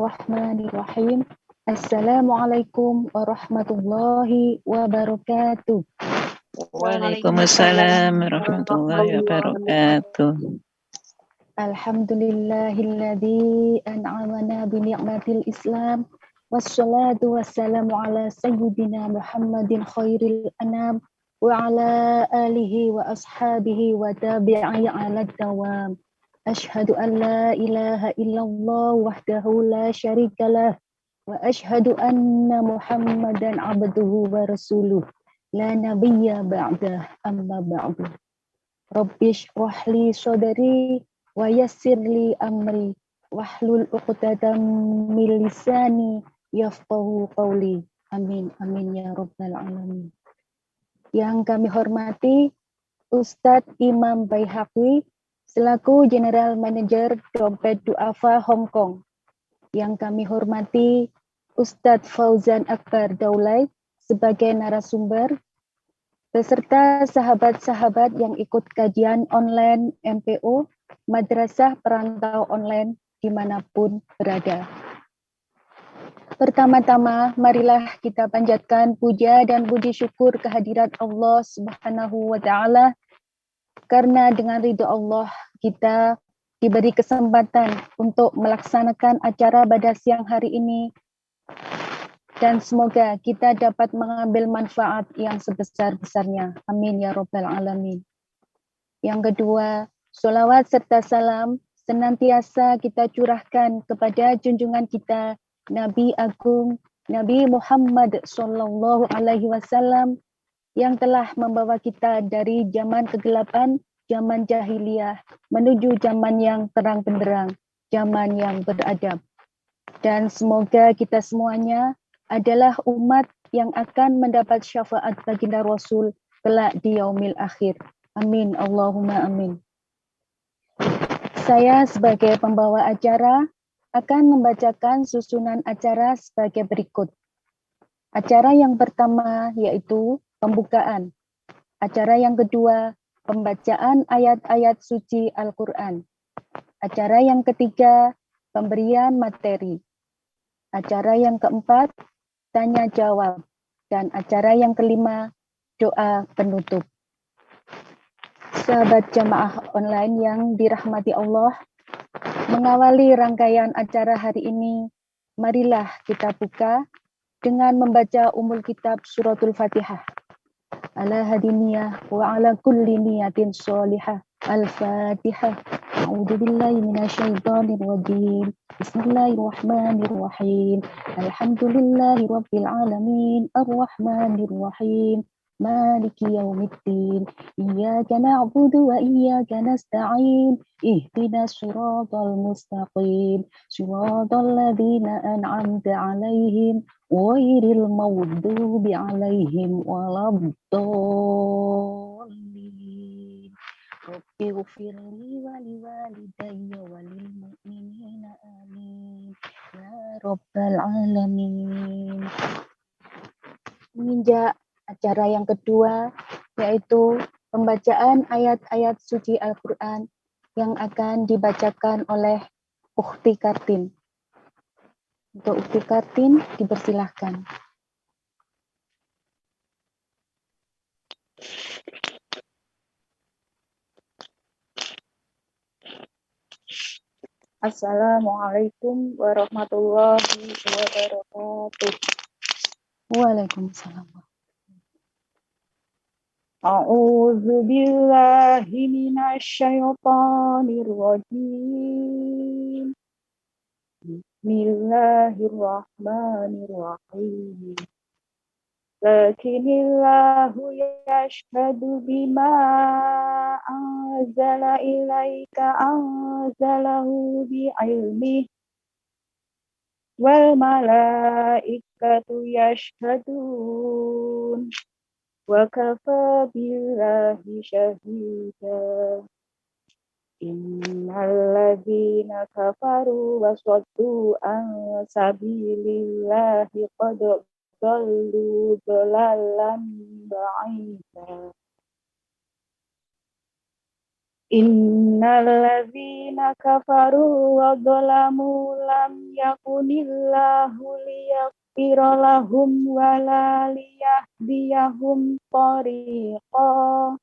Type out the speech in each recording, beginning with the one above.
Bismillahirrahmanirrahim. Assalamualaikum warahmatullahi wabarakatuh. Waalaikumsalam warahmatullahi wabarakatuh. Alhamdulillahilladzi an'amana bi ni'matil Islam. Wassalatu wassalamu ala sayyidina Muhammadin khairil anam wa ala alihi wa ashabihi wa tabi'i ala dawam. Ashhadu an la ilaha illallah wahdahu la syarikalah wa ashhadu anna Muhammadan abduhu wa rasuluh la nabiyya ba'dah amma ba'du. Rabbish rahli sadri wa yassirli amri wahlul 'uqdatam min lisani yafqahu qawli. Amin amin ya rabbal alamin. Yang kami hormati Ustadz Imam Baihaqi selaku General Manager Dompet Duafa Hong Kong. Yang kami hormati Ustadz Fauzan Akbar Daulay sebagai narasumber beserta sahabat-sahabat yang ikut kajian online MPO Madrasah Perantau Online dimanapun berada. Pertama-tama, marilah kita panjatkan puja dan puji syukur kehadirat Allah Subhanahu wa Ta'ala, karena dengan ridho Allah kita diberi kesempatan untuk melaksanakan acara pada siang hari ini, dan semoga kita dapat mengambil manfaat yang sebesar-besarnya. Amin ya rabbal alamin. Yang kedua, sholawat serta salam senantiasa kita curahkan kepada junjungan kita Nabi Agung Nabi Muhammad Sallallahu Alaihi Wasallam yang telah membawa kita dari zaman kegelapan, zaman jahiliyah menuju zaman yang terang benderang, zaman yang beradab. Dan semoga kita semuanya adalah umat yang akan mendapat syafaat baginda Rasul kelak di yaumil akhir. Amin, Allahumma amin. Saya sebagai pembawa acara akan membacakan susunan acara sebagai berikut. Acara yang pertama yaitu pembukaan. Acara yang kedua, pembacaan ayat-ayat suci Al-Quran. Acara yang ketiga, pemberian materi. Acara yang keempat, tanya jawab. Dan acara yang kelima, doa penutup. Sahabat jamaah online yang dirahmati Allah, mengawali rangkaian acara hari ini, marilah kita buka dengan membaca Ummul Kitab Suratul Fatihah. Ala hadiniyah wa ala kulli niyatin sholihah. Al-Fatihah. A'udzu billahi minasyaitonir rajim. Bismillahirrahmanirrahim. Alhamdulillahi rabbil alamin. Arrahmanir rahim. Maliki yaumiddin. Iyyaka na'budu wa iyyaka nasta'in. Ihdinas siratal mustaqim. Siratal ladzina an'amta 'alaihim ghairil maghdubi 'alaihim waladdallin. Rabbi ghfirli wa liwalidayya wa lil mu'minina amin. Ya rabbal alamin. Menginjak acara yang kedua, yaitu pembacaan ayat-ayat suci Al-Quran yang akan dibacakan oleh Ukhti Kartin. Untuk Ukhti Kartin, dipersilahkan. Assalamualaikum warahmatullahi wabarakatuh. Waalaikumsalam. A'udzu billahi minasyaitonir rajim. Bismillahirrahmanirrahim. Lakinillahu yashhadu bima anzala ilaika anzalahu bi'ilmihi wal malaikatu yashhadun wa kafa billahi syahida. Innal ladzina kafaru wa saddu an sabilillahi qad dallu dalalan ba'ida. Innalladzina kafaru wa dhalamu lam yakunillahu liyaghfira lahum wa la liyahdiyahum tariqa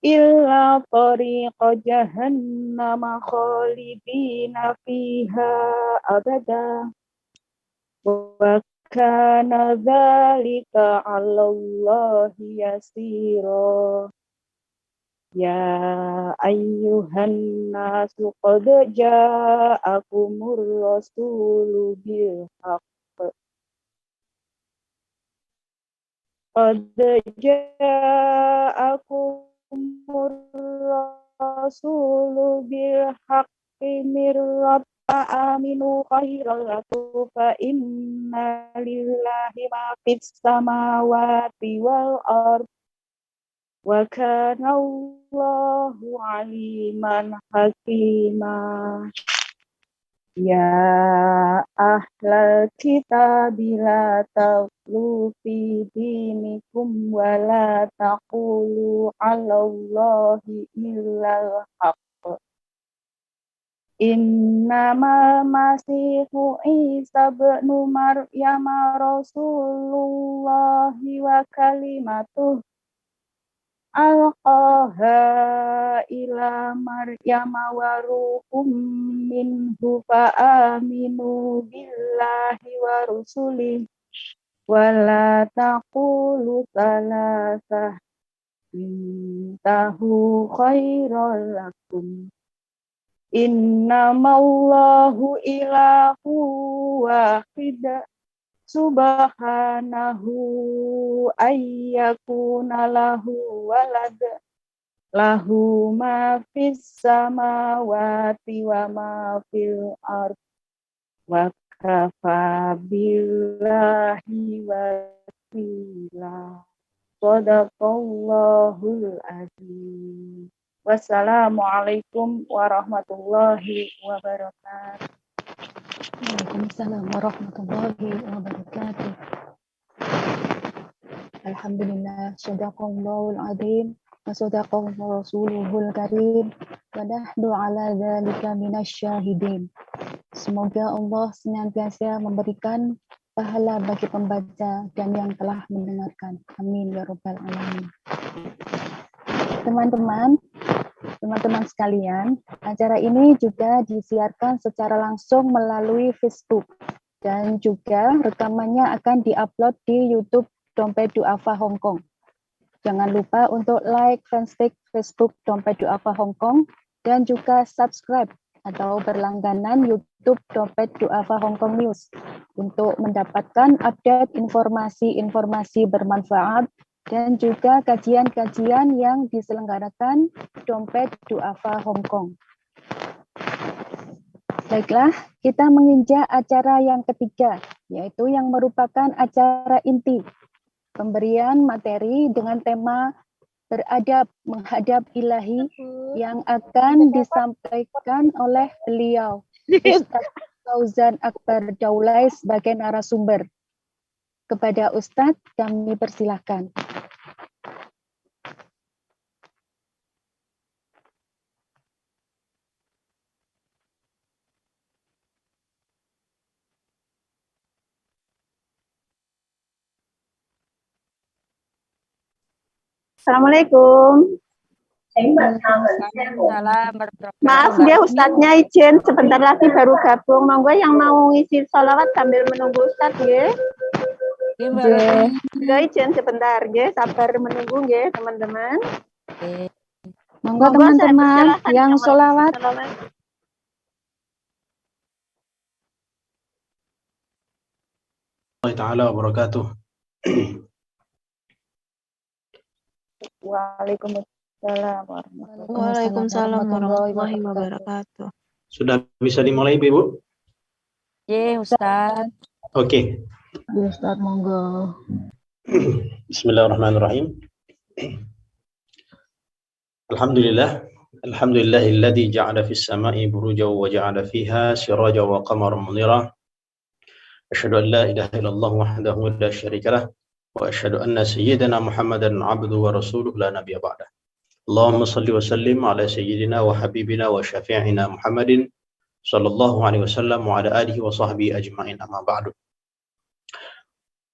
illa tariqa jahannama khalidina fiha abada wa kana dzalika 'alallahi yasira. Ya ayyuhan nasu qad ja'akumur rasulu bil haqq qad ja'akumur rasulu bil haqqi mir aminu khairal lakum fa inna lillahi ma fis samawati wal ardh wa kana Allahu aliman hakima. Ya ahlal kitab la taghlu fi dinikum wa la taqulu 'ala Allahi illal haqq. Innamal masihu Isa ibnu Maryam rasulullahi wa kalimatuh alqaha ila Maryam wa ruhum minhu fa aminu billahi wa rusulihi wa la taqulu salasah intahu khairal lakum innamallahu ilahu wahid subhanahu ayyakuna lahu walad lahu ma fis samawati wa ma fil ard wa kafa billahi wakila. Shadaqallahul azim. Wassalamualaikum warahmatullahi wabarakatuh. Waalaikumsalam warahmatullahi wabarakatuh. Alhamdulillah, shadaqallahul azim wa shadaqallahu rasuluhul karim wa nahnu ala dzalika minasyahidin. Semoga Allah senantiasa memberikan pahala bagi pembaca dan yang telah mendengarkan. Amin ya rabbal alamin. Teman-teman sekalian, acara ini juga disiarkan secara langsung melalui Facebook dan juga rekamannya akan diupload di YouTube Dompet Duafa Hong Kong. Jangan lupa untuk like fanpage Facebook Dompet Duafa Hong Kong dan juga subscribe atau berlangganan YouTube Dompet Duafa Hong Kong News untuk mendapatkan update informasi-informasi bermanfaat dan juga kajian-kajian yang diselenggarakan Dompet Duafa Hong Kong. Baiklah, kita menginjak acara yang ketiga, yaitu yang merupakan acara inti, pemberian materi dengan tema beradab menghadap ilahi yang akan disampaikan oleh beliau, Ustaz Fauzan Akbar Daulay sebagai narasumber. Kepada Ustadz, kami persilahkan. Assalamualaikum. Maaf ya Ustadznya izin sebentar lagi baru gabung. Monggo yang mau ngisi sholawat sambil menunggu Ustadz ya. Ya izin sebentar ya, sabar menunggu ya teman-teman. Monggo teman-teman yang sholawat. Ta'ala wabarakatuh. Waalaikumsalam warahmatullahi wabarakatuh. Sudah bisa dimulai Ibu? Ya Ustaz. Oke. Ya Ustaz, monggo. Bismillahirrahmanirrahim. Alhamdulillahilladzi ja'ala fis sama'i burujan wa ja'ala fiha sirajan wa qamaran munira. Asyhadu an la ilaha illallah wahdahu la syarika lah wa asyhadu anna sayyidana Muhammadan 'abduhu wa rasuluhu la nabiyya ba'dah. Allahumma salli wa sallim ala sayyidina wa habibina wa syafi'ina Muhammadin sallallahu alaihi wasallam wa ala alihi wa sahbihi ajma'in, amma ba'du.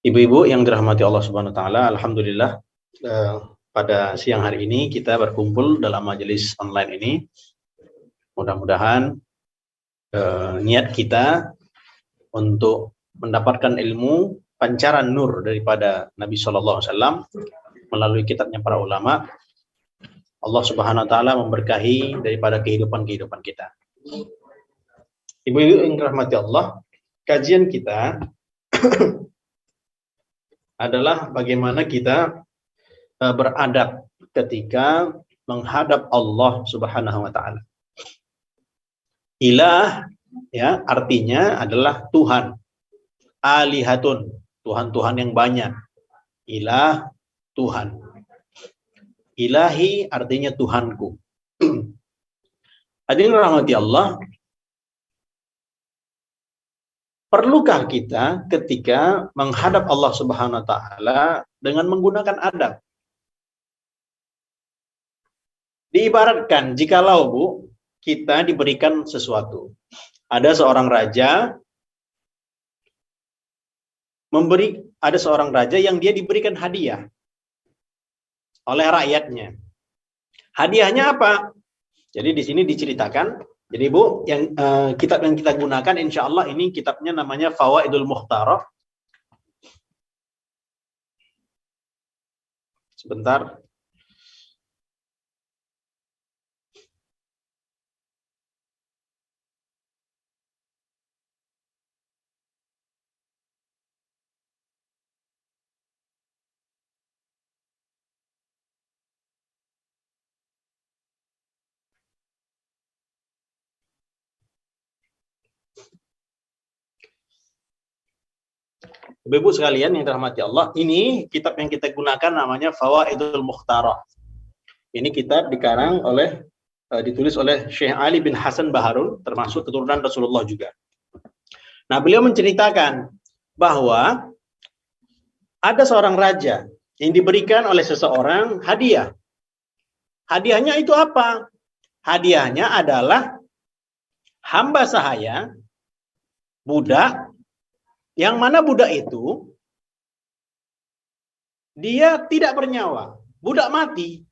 Ibu-ibu yang dirahmati Allah Subhanahu wa taala, alhamdulillah pada siang hari ini kita berkumpul dalam majelis online ini. Mudah-mudahan niat kita untuk mendapatkan ilmu pancaran nur daripada Nabi Sallallahu Alaihi Wasallam melalui kitabnya para ulama, Allah Subhanahu Wa Taala memberkahi daripada kehidupan kita. Ibu-ibu yang dirahmati Allah, kajian kita adalah bagaimana kita beradab ketika menghadap Allah Subhanahu Wa Taala. Ilah, ya, artinya adalah Tuhan. Alihatun, Tuhan-Tuhan yang banyak. Ilah, Tuhan. Ilahi artinya Tuhanku. Hadirin rahmati Allah, perlukah kita ketika menghadap Allah Subhanahu wa taala dengan menggunakan adab? Diibaratkan jikalau, Bu, kita diberikan sesuatu. Ada seorang raja ada seorang raja yang dia diberikan hadiah oleh rakyatnya. Hadiahnya apa? Jadi di sini diceritakan. Jadi Bu, yang kitab yang kita gunakan insya Allah ini kitabnya namanya Fawaidul Mukhtarah. Sebentar. Ibu sekalian yang dirahmati Allah, ini kitab yang kita gunakan namanya Fawaidul Mukhtarah. Ini kitab dikarang oleh ditulis oleh Syekh Ali bin Hasan Baharun, termasuk keturunan Rasulullah juga. Nah, beliau menceritakan bahwa ada seorang raja yang diberikan oleh seseorang hadiah. Hadiahnya itu apa? Hadiahnya adalah hamba sahaya, budak, yang mana budak itu dia tidak bernyawa, budak mati.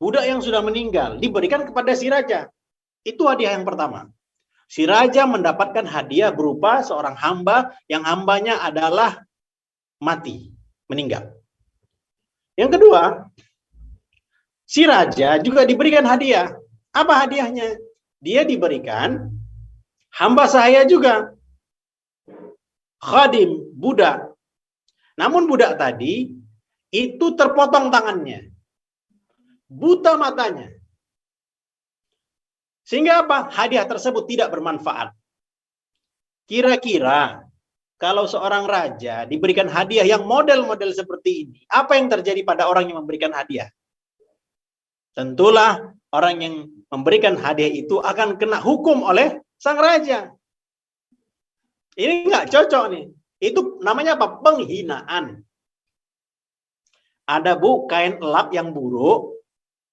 Budak yang sudah meninggal diberikan kepada si raja. Itu hadiah yang pertama. Si raja mendapatkan hadiah berupa seorang hamba yang hambanya adalah mati, meninggal. Yang kedua, si raja juga diberikan hadiah. Apa hadiahnya? Dia diberikan hamba sahaya juga. Khadim, budak. Namun budak tadi itu terpotong tangannya. Buta matanya. Sehingga apa? Hadiah tersebut tidak bermanfaat. Kira-kira kalau seorang raja diberikan hadiah yang model-model seperti ini, apa yang terjadi pada orang yang memberikan hadiah? Tentulah orang yang memberikan hadiah itu akan kena hukum oleh sang raja. Ini nggak cocok nih. Itu namanya apa? Penghinaan. Ada, Bu, kain elap yang buruk.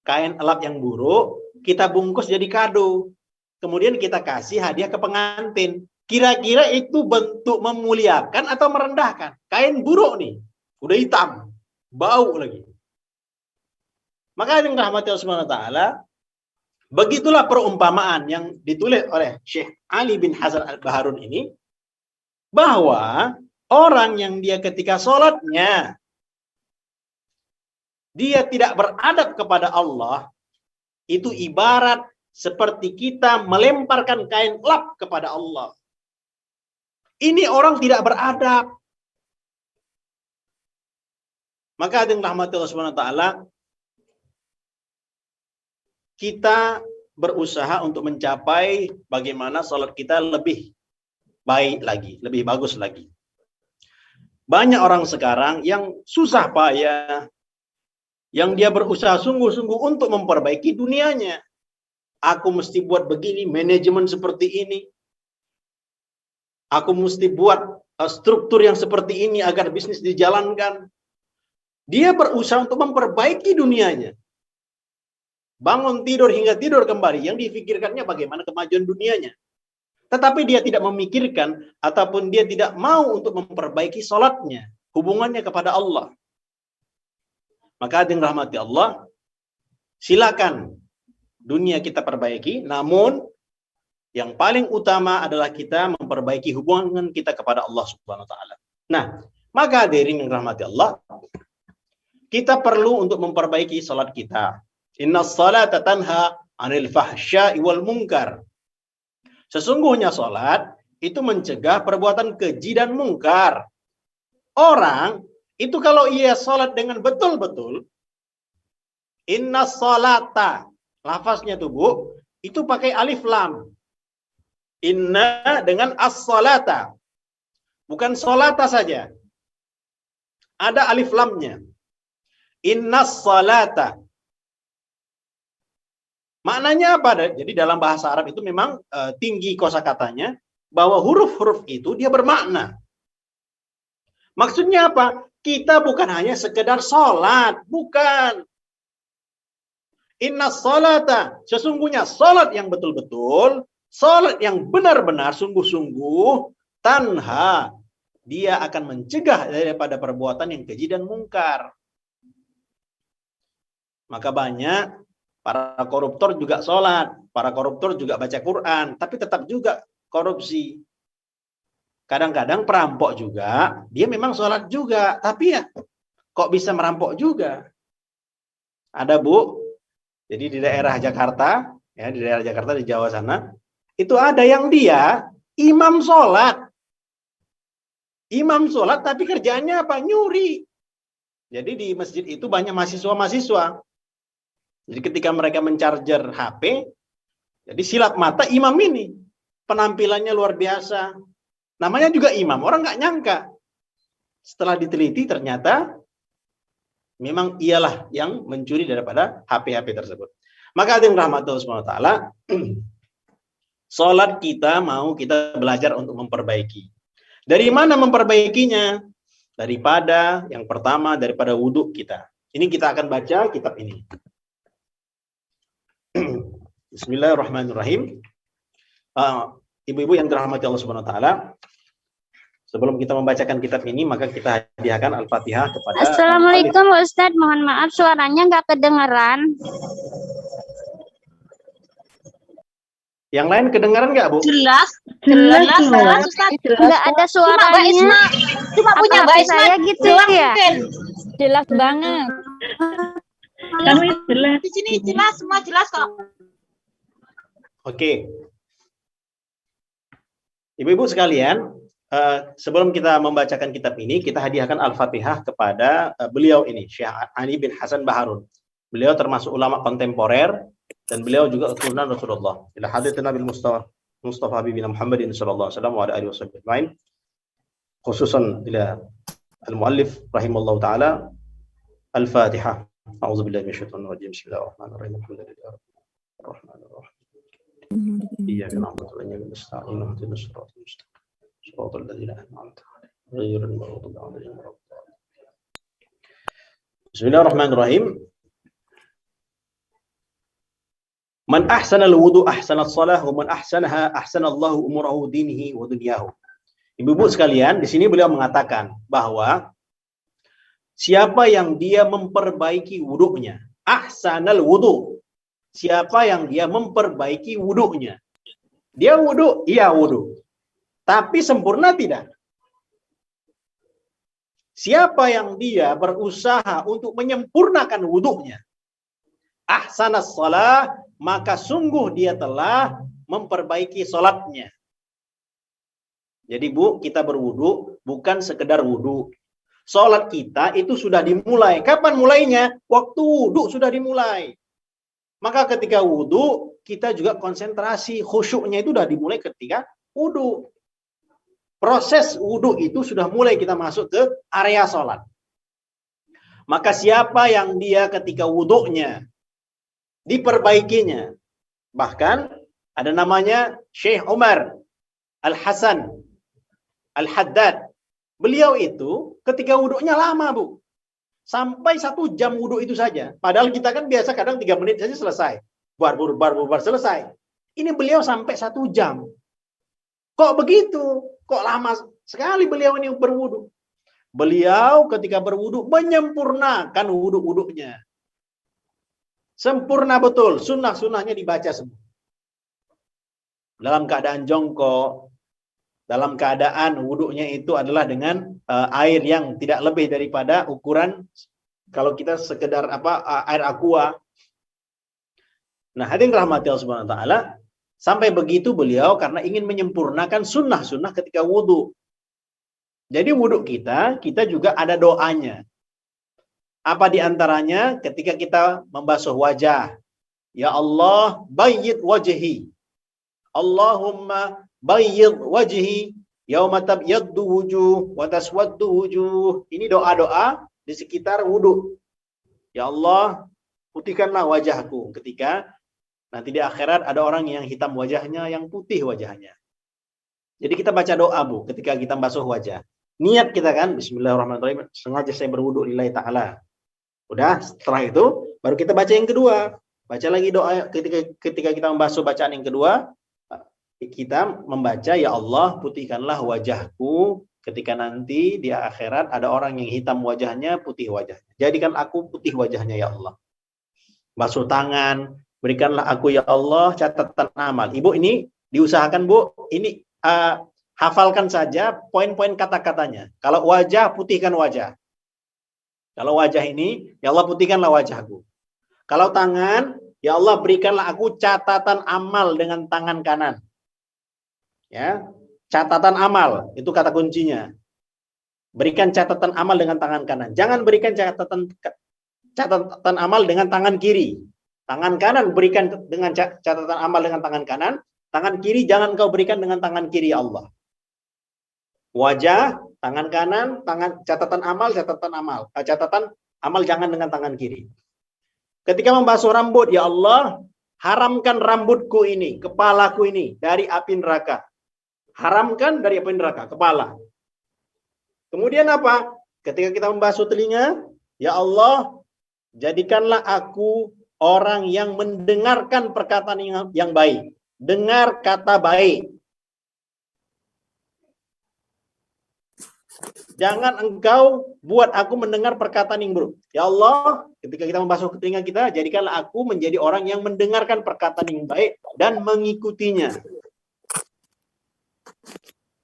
Kain elap yang buruk, kita bungkus jadi kado. Kemudian kita kasih hadiah ke pengantin. Kira-kira itu bentuk memuliakan atau merendahkan? Kain buruk nih. Udah hitam. Bau lagi. Maka yang rahmati Allah Subhanahu wa taala, begitulah perumpamaan yang ditulis oleh Syekh Ali bin Hasan Al-Baharun ini, bahwa orang yang dia ketika sholatnya dia tidak beradab kepada Allah, itu ibarat seperti kita melemparkan kain lap kepada Allah. Ini orang tidak beradab. Maka dengan rahmat Allah Subhanahu wa taala, kita berusaha untuk mencapai bagaimana sholat kita lebih baik lagi, lebih bagus lagi. Banyak orang sekarang yang susah payah, yang dia berusaha sungguh-sungguh untuk memperbaiki dunianya. Aku mesti buat begini, manajemen seperti ini. Aku mesti buat struktur yang seperti ini agar bisnis dijalankan. Dia berusaha untuk memperbaiki dunianya. Bangun tidur hingga tidur kembali, yang difikirkannya bagaimana kemajuan dunianya. Tetapi dia tidak memikirkan ataupun dia tidak mau untuk memperbaiki sholatnya, hubungannya kepada Allah. Maka hadirin rahmati Allah, silakan dunia kita perbaiki, namun yang paling utama adalah kita memperbaiki hubungan kita kepada Allah Subhanahu wa taala. Nah, maka hadirin yang rahmati Allah, kita perlu untuk memperbaiki salat kita. Innas salata tanha 'anil fahsya'i wal munkar. Sesungguhnya salat itu mencegah perbuatan keji dan mungkar. Orang itu kalau ia salat dengan betul-betul, innas salata, lafaznya tuh Bu, itu pakai alif lam. Inna dengan as-salata. Bukan solata saja. Ada alif lamnya. Inna salata. Maknanya apa? Jadi dalam bahasa Arab itu memang tinggi kosakatanya, bahwa huruf-huruf itu dia bermakna. Maksudnya apa? Kita bukan hanya sekedar sholat. Bukan. Inna salata. Sesungguhnya sholat yang betul-betul, salat yang benar-benar sungguh-sungguh, tanha, dia akan mencegah daripada perbuatan yang keji dan mungkar. Maka banyak para koruptor juga salat, para koruptor juga baca Quran, tapi tetap juga korupsi. Kadang-kadang perampok juga, dia memang salat juga, tapi ya kok bisa merampok juga. Ada Bu, jadi di daerah Jakarta, ya di daerah Jakarta di Jawa sana, itu ada yang dia imam sholat. Imam sholat tapi kerjaannya apa? Nyuri. Jadi di masjid itu banyak mahasiswa-mahasiswa. Jadi ketika mereka mencarger HP, jadi silap mata imam ini. Penampilannya luar biasa. Namanya juga imam. Orang nggak nyangka. Setelah diteliti ternyata memang ialah yang mencuri daripada HP-HP tersebut. Maka hadirin rahmatullah subhanahu wa ta'ala, salat kita mau kita belajar untuk memperbaiki. Dari mana memperbaikinya? Daripada yang pertama, daripada wudhu kita. Ini kita akan baca kitab ini. Bismillahirrahmanirrahim. Ibu-ibu yang dirahmati Allah Subhanahu wa taala, sebelum kita membacakan kitab ini, maka kita hadiahkan Al-Fatihah kepada Assalamualaikum Ustadz, mohon maaf suaranya nggak kedengeran. Yang lain kedengaran nggak, Bu? Jelas Ustaz. Nggak ada suaranya. Cuma punya Mbak Isma saya gitu ya. Jelas banget. Kami jelas. Di sini jelas, semua jelas kok. Oke. Ibu-ibu sekalian, sebelum kita membacakan kitab ini, kita hadiahkan Al-Fatihah kepada beliau ini, Syekh Ali bin Hasan Baharun. Beliau termasuk ulama kontemporer dan beliau juga keturunan Rasulullah. Ila hadratin Nabi Mustafa Habibina Muhammadin sallallahu alaihi wasallam wa alihi wasallam. Khususan ila al-muallif rahimallahu taala Al-Fatihah. A'udzu billahi minasyaitonir rajim. Bismillahirrahmanirrahim. Alhamdulillah. Ar-Rahmanir-Rahim. Iyyaka na'budu wa iyyaka nasta'in. Ihdinas siratal mustaqim. Shiratal ladzina an'amta 'alaihim ghairil maghdubi 'alaihim waladdallin. Bismillahirrahmanirrahim. Man ahsanal wudu ahsanat salah wa man ahsanaha ahsanallahu umurahu dinihi wa dunyahu. Ibu-ibu sekalian, di sini beliau mengatakan bahwa siapa yang dia memperbaiki wudunya, ahsanal wudu. Siapa yang dia memperbaiki wudunya. Dia wudu, iya wudu. Tapi sempurna tidak. Siapa yang dia berusaha untuk menyempurnakan wudunya, ahsanas salah, maka sungguh dia telah memperbaiki salatnya. Jadi Bu, kita berwudu bukan sekedar wudu. Salat kita itu sudah dimulai. Kapan mulainya? Waktu wudu sudah dimulai. Maka ketika wudu, kita juga konsentrasi, khusyuknya itu sudah dimulai ketika wudu. Proses wudu itu sudah mulai kita masuk ke area salat. Maka siapa yang dia ketika wudunya diperbaikinya. Bahkan ada namanya Syekh Umar Al-Hasan Al-Haddad. Beliau itu ketika wudunya lama, Bu. Sampai 1 jam wudhu itu saja. Padahal kita kan biasa kadang 3 menit saja selesai. Bar selesai. Ini beliau sampai 1 jam. Kok begitu? Kok lama sekali beliau ini berwudhu? Beliau ketika berwudhu menyempurnakan wudhu-wudhunya. Sempurna betul. Sunnah-sunnahnya dibaca semua. Dalam keadaan jongkok, dalam keadaan wudhunya itu adalah dengan air yang tidak lebih daripada ukuran kalau kita sekedar air aqua. Nah, hadirin rahmati Allah Subhanahu wa taala, sampai begitu beliau karena ingin menyempurnakan sunnah-sunnah ketika wudhu. Jadi wudhu kita juga ada doanya. Apa di antaranya? Ketika kita membasuh wajah. Ya Allah, bayyid wajhi. Allahumma bayyid wajhi yauma tabyaddu wujuh wa taswaddu wujuh. Ini doa-doa di sekitar wudhu. Ya Allah, putihkanlah wajahku ketika nanti di akhirat ada orang yang hitam wajahnya, yang putih wajahnya. Jadi kita baca doa, Bu, ketika kita basuh wajah. Niat kita kan, bismillahirrahmanirrahim, sengaja saya berwudhu lillahi ta'ala. Udah, setelah itu baru kita baca yang kedua. Baca lagi doa ketika kita membasuh bacaan yang kedua. Kita membaca, ya Allah, putihkanlah wajahku ketika nanti di akhirat ada orang yang hitam wajahnya, putih wajahnya. Jadikan aku putih wajahnya, ya Allah. Basuh tangan, berikanlah aku, ya Allah, catatan amal. Ibu ini diusahakan, Bu, ini hafalkan saja poin-poin kata-katanya. Kalau wajah, putihkan wajah. Kalau wajah ini, ya Allah, putihkanlah wajahku. Kalau tangan, ya Allah, berikanlah aku catatan amal dengan tangan kanan. Ya, catatan amal itu kata kuncinya. Berikan catatan amal dengan tangan kanan. Jangan berikan catatan amal dengan tangan kiri. Tangan kanan berikan dengan catatan amal dengan tangan kanan. Tangan kiri jangan kau berikan dengan tangan kiri, Allah. Wajah, tangan kanan, catatan amal. Catatan amal jangan dengan tangan kiri. Ketika membasuh rambut, ya Allah, haramkan rambutku ini, kepalaku ini dari api neraka. Haramkan dari api neraka, kepala. Kemudian apa? Ketika kita membasuh telinga, ya Allah, jadikanlah aku orang yang mendengarkan perkataan yang baik. Dengar kata baik. Jangan engkau buat aku mendengar perkataan yang buruk. Ya Allah, ketika kita membasuh telinga kita, jadikanlah aku menjadi orang yang mendengarkan perkataan yang baik dan mengikutinya.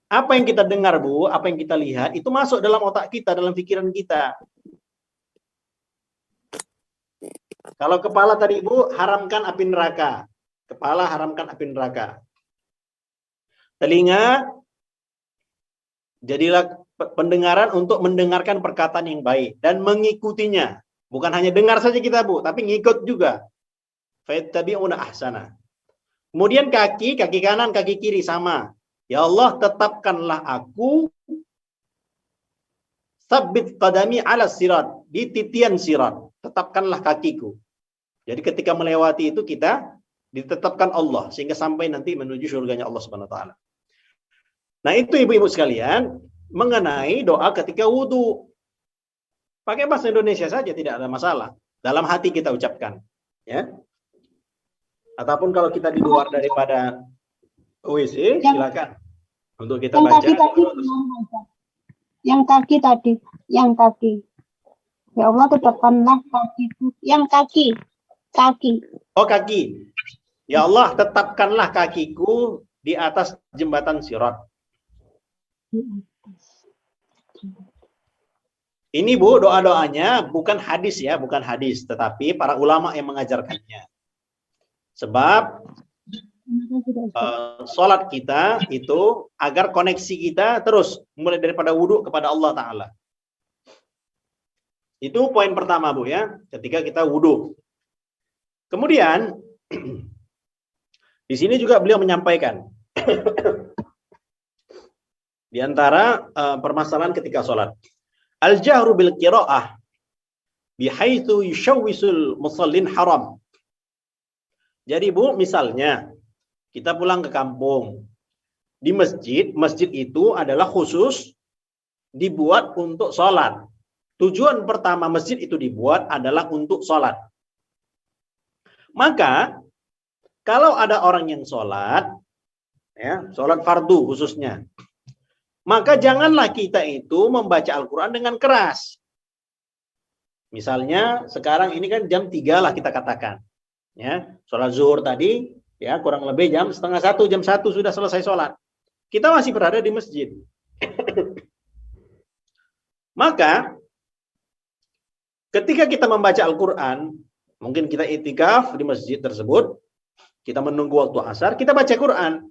Apa yang kita dengar, Bu, apa yang kita lihat, itu masuk dalam otak kita, dalam pikiran kita. Kalau kepala tadi, Bu, haramkan api neraka. Kepala haramkan api neraka. Telinga, jadilah pendengaran untuk mendengarkan perkataan yang baik dan mengikutinya. Bukan hanya dengar saja kita, Bu, tapi ngikut juga. Fayattabi'una ahsana. Kemudian kaki kanan, kaki kiri sama. Ya Allah, tetapkanlah aku sabbit qadami ala sirat, di titian sirat. Tetapkanlah kakiku. Jadi ketika melewati itu kita ditetapkan Allah sehingga sampai nanti menuju surganya Allah Subhanahu wa taala. Nah, itu ibu-ibu sekalian mengenai doa ketika wudu. Pakai bahasa Indonesia saja tidak ada masalah. Dalam hati kita ucapkan, ya. Ataupun kalau kita di luar daripada WC, silakan untuk kita baca. Yang kaki tadi, yang kaki. Ya Allah, tetapkanlah kakiku. Yang kaki. Oh, kaki. Ya Allah, tetapkanlah kakiku di atas jembatan Sirat. Ini, Bu, doa-doanya bukan hadis ya, bukan hadis, tetapi para ulama yang mengajarkannya. Sebab sholat kita itu agar koneksi kita terus mulai daripada wudhu kepada Allah Ta'ala. Itu poin pertama, Bu, ya, ketika kita wudhu. Kemudian di sini juga beliau menyampaikan di antara permasalahan ketika sholat, al-jahru bil qiraah bihaitsu yushawwisul musallin haram. Jadi, Bu, misalnya kita pulang ke kampung, di masjid itu adalah khusus dibuat untuk sholat. Tujuan pertama masjid itu dibuat adalah untuk sholat. Maka kalau ada orang yang sholat, ya, sholat fardu khususnya, maka janganlah kita itu membaca Al-Quran dengan keras. Misalnya sekarang ini kan jam 3 lah kita katakan, ya, sholat zuhur tadi, ya kurang lebih jam setengah 1, jam 1 sudah selesai sholat. Kita masih berada di masjid. Maka ketika kita membaca Al-Quran, mungkin kita itikaf di masjid tersebut, kita menunggu waktu asar, kita baca Quran.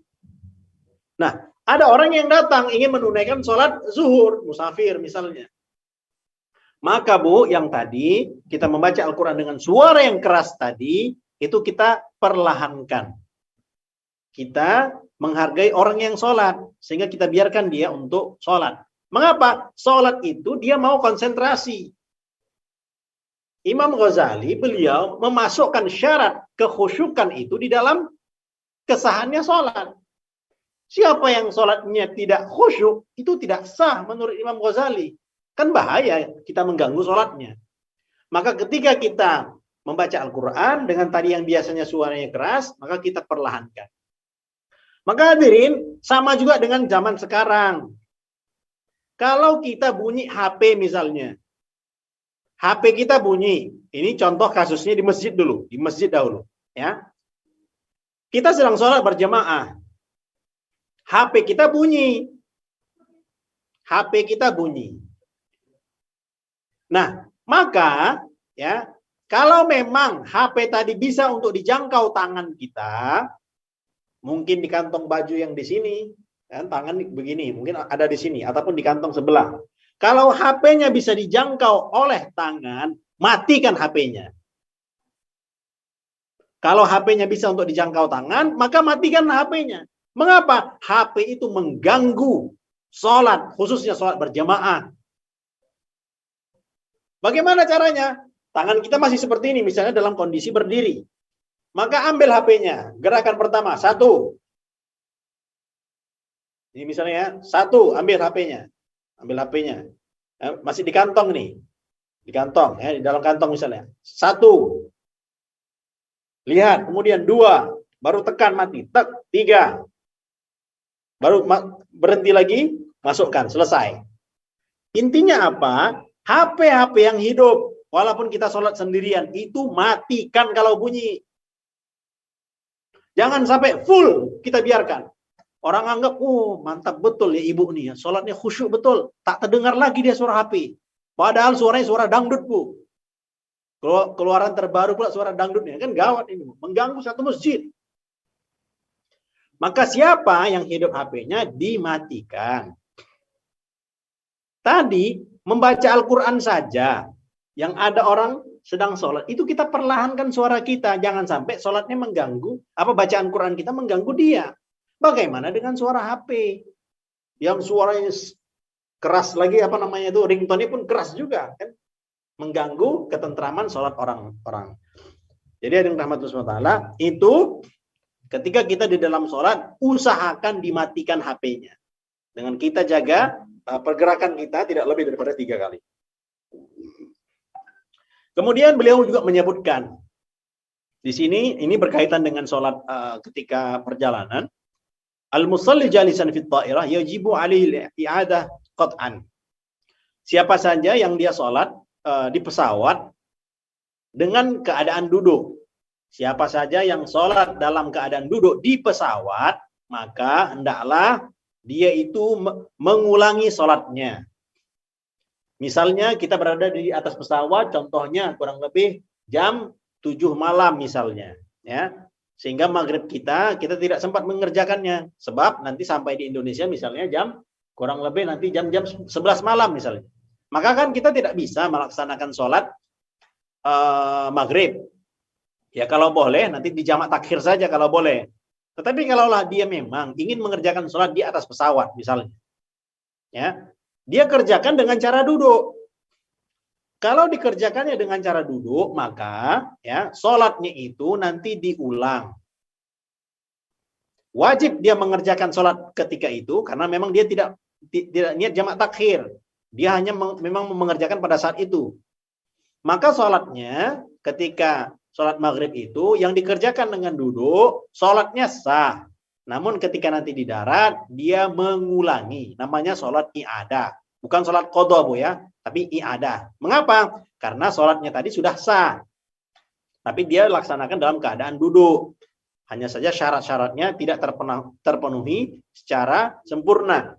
Nah, ada orang yang datang ingin menunaikan sholat zuhur, musafir misalnya. Maka Bu, yang tadi kita membaca Al-Quran dengan suara yang keras tadi, itu kita perlahankan. Kita menghargai orang yang sholat, sehingga kita biarkan dia untuk sholat. Mengapa? Sholat itu dia mau konsentrasi. Imam Ghazali, beliau memasukkan syarat kekhusyukan itu di dalam kesahannya sholat. Siapa yang sholatnya tidak khusyuk, itu tidak sah menurut Imam Ghazali. Kan bahaya kita mengganggu sholatnya. Maka ketika kita membaca Al-Quran dengan tadi yang biasanya suaranya keras, maka kita perlahankan. Maka hadirin, sama juga dengan zaman sekarang. Kalau kita bunyi HP misalnya, HP kita bunyi, ini contoh kasusnya di masjid dulu, di masjid dahulu, ya. Kita sedang sholat berjamaah, HP kita bunyi, HP kita bunyi. Nah, maka ya, kalau memang HP tadi bisa untuk dijangkau tangan kita, mungkin di kantong baju yang di sini, kan tangan begini, mungkin ada di sini ataupun di kantong sebelah. Kalau HP-nya bisa dijangkau oleh tangan, matikan HP-nya. Kalau HP-nya bisa untuk dijangkau tangan, maka matikan HP-nya. Mengapa? HP itu mengganggu sholat, khususnya sholat berjamaah. Bagaimana caranya? Tangan kita masih seperti ini, misalnya dalam kondisi berdiri. Maka ambil HP-nya. Gerakan pertama, 1. Ini misalnya 1, ambil HP-nya. Ambil HP-nya. Masih di kantong nih. Di kantong, ya, di dalam kantong misalnya. 1. Lihat, kemudian 2. Baru tekan mati. 3. Baru berhenti lagi, masukkan, selesai. Intinya apa? HP-HP yang hidup, walaupun kita sholat sendirian, itu matikan kalau bunyi. Jangan sampai full kita biarkan. Orang anggap, oh mantap betul ya ibu nih, ya. Sholatnya khusyuk betul. Tak terdengar lagi dia suara HP. Padahal suaranya suara dangdut, Bu. Keluaran terbaru pula suara dangdutnya. Kan gawat ini, Bu. Mengganggu satu masjid. Maka siapa yang hidup HP-nya dimatikan. Tadi membaca Al-Quran saja. Yang ada orang sedang sholat. Itu kita perlahankan suara kita. Jangan sampai sholatnya mengganggu. Bacaan Quran kita mengganggu dia. Bagaimana dengan suara HP? Yang suaranya keras lagi, ringtone-nya pun keras juga. Kan? Mengganggu ketentraman sholat orang-orang. Jadi ada yang rahmatullah SWT, itu ketika kita di dalam sholat, usahakan dimatikan HP-nya. Dengan kita jaga pergerakan kita tidak lebih daripada 3 kali. Kemudian beliau juga menyebutkan, di sini ini berkaitan dengan sholat ketika perjalanan. Al-musalli jalisan fit ta'irah yajibu alaihi i'adah qat'an. Siapa saja yang dia sholat di pesawat dengan keadaan duduk. Siapa saja yang sholat dalam keadaan duduk di pesawat, maka hendaklah dia itu mengulangi sholatnya. Misalnya kita berada di atas pesawat, contohnya kurang lebih jam 7 malam misalnya. Ya. Sehingga maghrib kita tidak sempat mengerjakannya. Sebab nanti sampai di Indonesia misalnya kurang lebih nanti jam 11 malam misalnya. Maka kan kita tidak bisa melaksanakan sholat maghrib. Ya kalau boleh nanti di jamak takhir saja kalau boleh. Tetapi kalaulah dia memang ingin mengerjakan sholat di atas pesawat misalnya. Ya, dia kerjakan dengan cara duduk. Kalau dikerjakannya dengan cara duduk, maka ya sholatnya itu nanti diulang. Wajib dia mengerjakan sholat ketika itu, karena memang dia tidak niat jamak takhir. Dia hanya memang mengerjakan pada saat itu. Maka sholatnya ketika sholat maghrib itu yang dikerjakan dengan duduk, sholatnya sah. Namun ketika nanti di darat, dia mengulangi. Namanya sholat i'adah. Bukan sholat qadha, Bu ya, tapi i'adah. Mengapa? Karena sholatnya tadi sudah sah. Tapi dia laksanakan dalam keadaan duduk. Hanya saja syarat-syaratnya tidak terpenuhi secara sempurna.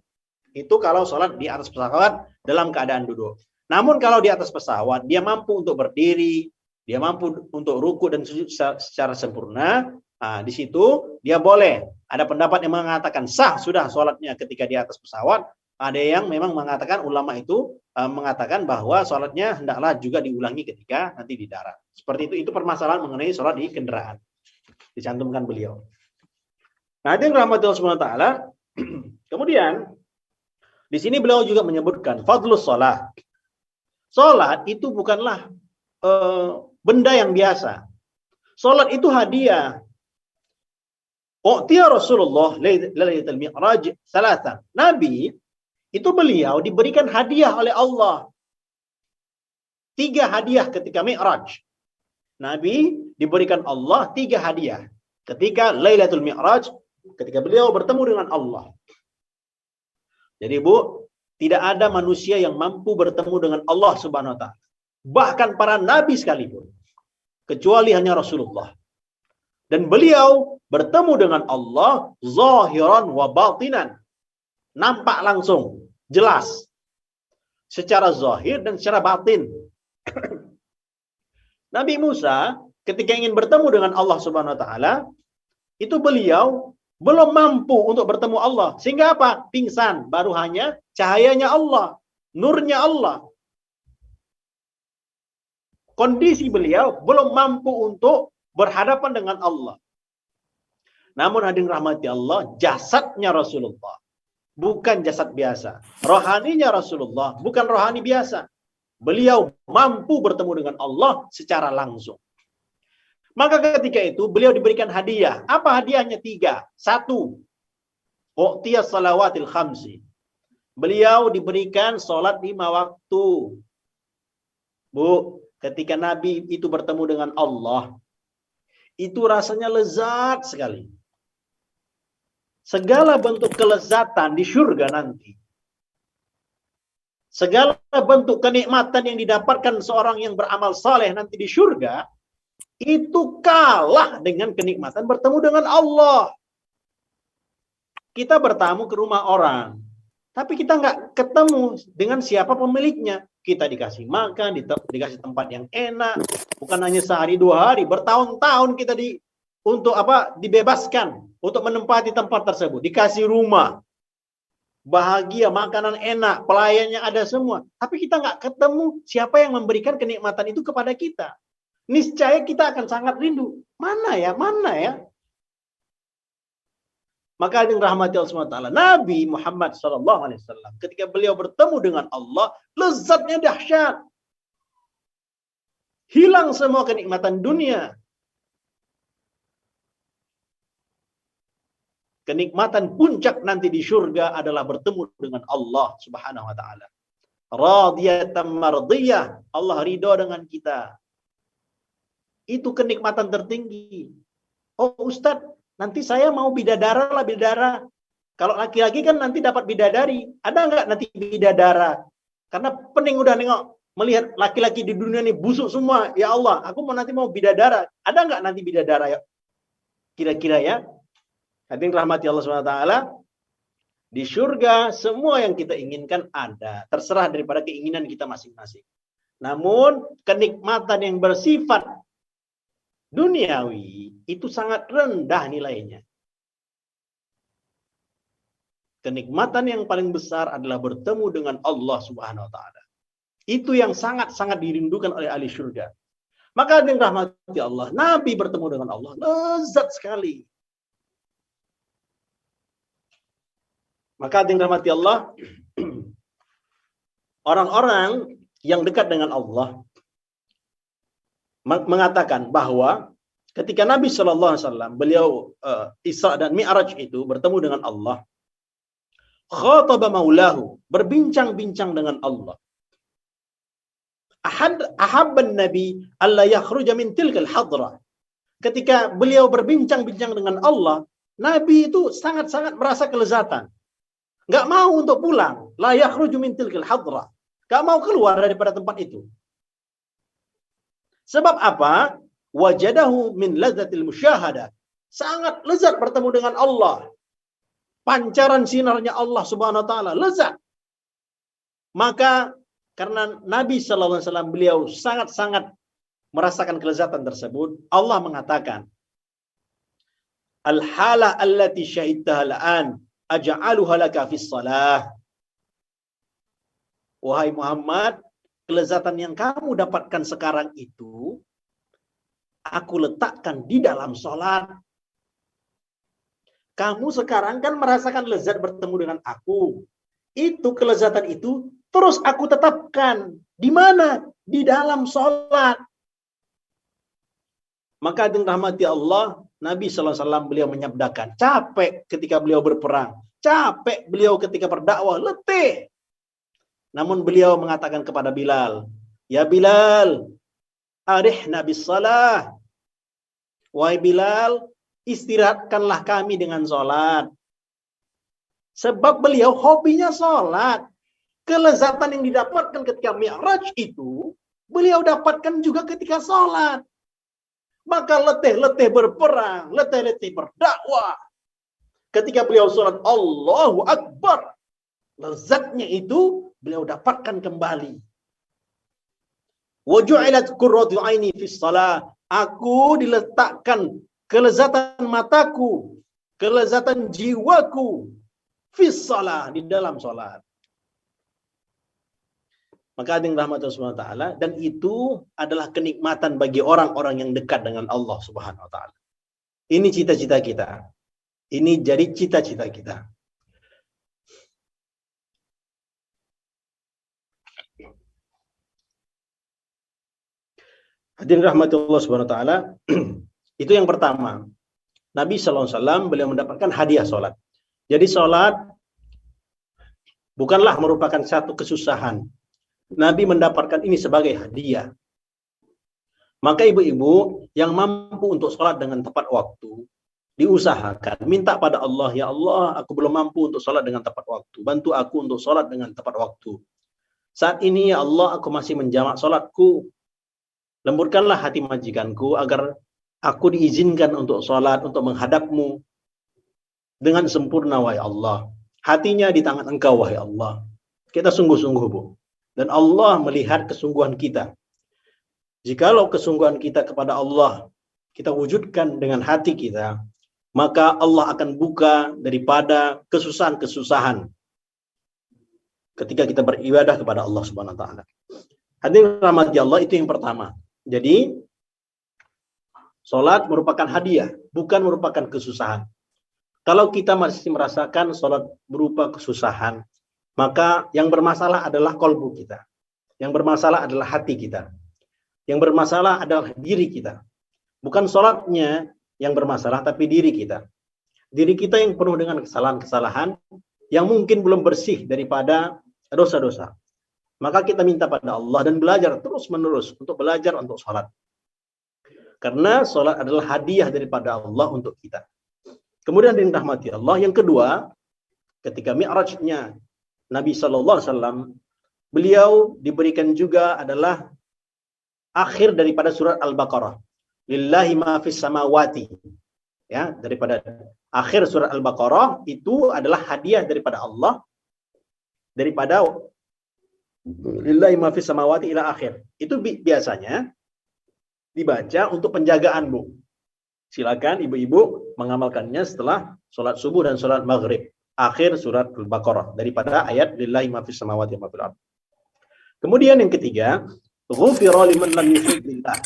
Itu kalau sholat di atas pesawat dalam keadaan duduk. Namun kalau di atas pesawat, dia mampu untuk berdiri, dia mampu untuk ruku dan sujud secara sempurna. Nah, di situ dia boleh. Ada pendapat yang mengatakan sah sudah sholatnya ketika di atas pesawat. Ada yang memang mengatakan, ulama itu mengatakan bahwa sholatnya hendaklah juga diulangi ketika nanti di darat. Seperti itu permasalahan mengenai sholat di kendaraan. Dicantumkan beliau. Nah, itu yang rahmati Allah SWT. Kemudian di sini beliau juga menyebutkan fadlus sholat. Sholat itu bukanlah benda yang biasa. Sholat itu hadiah. U'tiya Rasulullah lailatul mi'raj salatan. Nabi itu beliau diberikan hadiah oleh Allah. 3 hadiah ketika Mi'raj. Nabi diberikan Allah 3 hadiah ketika Lailatul Mi'raj, ketika beliau bertemu dengan Allah. Jadi Bu, tidak ada manusia yang mampu bertemu dengan Allah Subhanahu wa taala. Bahkan para nabi sekalipun, kecuali hanya Rasulullah. Dan beliau bertemu dengan Allah zahiran wa batinan. Nampak langsung, jelas. Secara zahir dan secara batin. Nabi Musa ketika ingin bertemu dengan Allah Subhanahu wa taala, itu beliau belum mampu untuk bertemu Allah. Sehingga apa? Pingsan, baru hanya cahayanya Allah, nurnya Allah. Kondisi beliau belum mampu untuk berhadapan dengan Allah. Namun hadirin rahmati Allah, jasadnya Rasulullah bukan jasad biasa. Rohaninya Rasulullah bukan rohani biasa. Beliau mampu bertemu dengan Allah secara langsung. Maka ketika itu beliau diberikan hadiah. Apa hadiahnya? 3. 1. U'tiya salawatil khamsi. Beliau diberikan sholat 5 waktu. Bu, ketika Nabi itu bertemu dengan Allah, itu rasanya lezat sekali. Segala bentuk kelezatan di surga nanti. Segala bentuk kenikmatan yang didapatkan seorang yang beramal saleh nanti di surga, itu kalah dengan kenikmatan bertemu dengan Allah. Kita bertamu ke rumah orang, tapi kita nggak ketemu dengan siapa pemiliknya. Kita dikasih makan, dikasih tempat yang enak, bukan hanya sehari 2 hari, bertahun-tahun kita dibebaskan untuk menempati tempat tersebut, dikasih rumah, bahagia, makanan enak, pelayannya ada semua. Tapi kita nggak ketemu siapa yang memberikan kenikmatan itu kepada kita. Niscaya kita akan sangat rindu. Mana ya? Maka yang rahmati Allah SWT, Nabi Muhammad SAW, ketika beliau bertemu dengan Allah, lezatnya dahsyat. Hilang semua kenikmatan dunia. Kenikmatan puncak nanti di surga adalah bertemu dengan Allah Subhanahu wa taala. Radiyatan mardiyah, Allah ridho dengan kita. Itu kenikmatan tertinggi. Oh Ustadz, nanti saya mau bidadara lah, bidadara. Kalau laki-laki kan nanti dapat bidadari. Ada nggak nanti bidadara? Karena pening udah nengok, melihat laki-laki di dunia ini busuk semua. Ya Allah, aku nanti mau bidadara. Ada nggak nanti bidadara ya? Kira-kira ya? Hadirin rahmati Allah SWT, di surga semua yang kita inginkan ada. Terserah daripada keinginan kita masing-masing. Namun kenikmatan yang bersifat duniawi itu sangat rendah nilainya. Kenikmatan yang paling besar adalah bertemu dengan Allah Subhanahu wa taala. Itu yang sangat-sangat dirindukan oleh ahli surga. Maka hadirin rahmati Allah, Nabi bertemu dengan Allah lezat sekali. Maka hadirin rahmati Allah, orang-orang yang dekat dengan Allah mengatakan bahwa ketika Nabi SAW beliau Isra dan Mi'raj itu bertemu dengan Allah, khataba maulahu, berbincang-bincang dengan Allah. Ahabban Nabi alla yakhruja min tilkal hadrah. Ketika beliau berbincang-bincang dengan Allah, Nabi itu sangat-sangat merasa kelezatan. Nggak mau untuk pulang. La yakhruju min tilkal hadrah. Nggak mau keluar daripada tempat itu. Sebab apa? Wajadahu min lazzatil musyahadah. Sangat lezat bertemu dengan Allah. Pancaran sinarnya Allah Subhanahu wa taala lezat. Maka karena Nabi sallallahu alaihi wasallam beliau sangat-sangat merasakan kelezatan tersebut, Allah mengatakan, "Al-halah allati syahidtaha al-an aj'aluha laka fis shalah." Wahai Muhammad, kelezatan yang kamu dapatkan sekarang itu aku letakkan di dalam salat. Kamu sekarang kan merasakan lezat bertemu dengan aku. Itu kelezatan itu terus aku tetapkan. Di mana? Di dalam salat. Maka dengan rahmati Allah, Nabi SAW beliau menyabdakan, capek ketika beliau berperang, capek beliau ketika berdakwah, letih. Namun beliau mengatakan kepada Bilal, "Ya Bilal, arihna bis salah." Wahai Bilal, istirahatkanlah kami dengan sholat. Sebab beliau hobinya sholat. Kelezatan yang didapatkan ketika Mi'raj itu, beliau dapatkan juga ketika sholat. Maka letih-letih berperang, letih-letih berdakwah. Ketika beliau sholat, Allahu Akbar. Lezatnya itu beliau dapatkan kembali. Wa ju'ilat qurratu 'aini fis shalah. Aku diletakkan kelezatan mataku, kelezatan jiwaku fis shalah, di dalam salat. Maka dengan rahmat Allah Subhanahu wa taala, dan itu adalah kenikmatan bagi orang-orang yang dekat dengan Allah Subhanahu wa taala. Ini cita-cita kita. Ini jadi cita-cita kita. Hadirin rahmatullah Subhanahu wa taala, itu yang pertama. Nabi sallallahu alaihi wasallam beliau mendapatkan hadiah salat. Jadi salat bukanlah merupakan satu kesusahan. Nabi mendapatkan ini sebagai hadiah. Maka ibu-ibu yang mampu untuk salat dengan tepat waktu, diusahakan, minta pada Allah, "Ya Allah, aku belum mampu untuk salat dengan tepat waktu. Bantu aku untuk salat dengan tepat waktu. Saat ini ya Allah, aku masih menjamak salatku. Lembutkanlah hati majikanku agar aku diizinkan untuk sholat, untuk menghadapmu dengan sempurna, wahai Allah. Hatinya di tangan Engkau, wahai Allah." Kita sungguh-sungguh, Bu. Dan Allah melihat kesungguhan kita. Jikalau kesungguhan kita kepada Allah, kita wujudkan dengan hati kita, maka Allah akan buka daripada kesusahan-kesusahan ketika kita beribadah kepada Allah Subhanahu wa taala. Hadirin rahmati Allah, itu yang pertama. Jadi, sholat merupakan hadiah, bukan merupakan kesusahan. Kalau kita masih merasakan sholat berupa kesusahan, maka yang bermasalah adalah kolbu kita. Yang bermasalah adalah hati kita. Yang bermasalah adalah diri kita. Bukan sholatnya yang bermasalah, tapi diri kita. Diri kita yang penuh dengan kesalahan-kesalahan, yang mungkin belum bersih daripada dosa-dosa. Maka kita minta pada Allah dan belajar terus-menerus untuk belajar untuk sholat. Karena sholat adalah hadiah daripada Allah untuk kita. Kemudian dirahmati Allah, yang kedua, ketika Mi'rajnya Nabi SAW, beliau diberikan juga adalah akhir daripada surat Al-Baqarah. Lillahi ma fis samawati. Ya, daripada akhir surat Al-Baqarah itu adalah hadiah daripada Allah, daripada lillahi ma fis samawati ila akhir. Itu biasanya dibaca untuk penjagaan, Bu. Silakan ibu-ibu mengamalkannya setelah sholat subuh dan sholat maghrib. Akhir surat Al-Baqarah daripada ayat lillahi ma fis samawati wa ma fil ardh. Kemudian yang ketiga, ghufira liman lam yusyrik billah.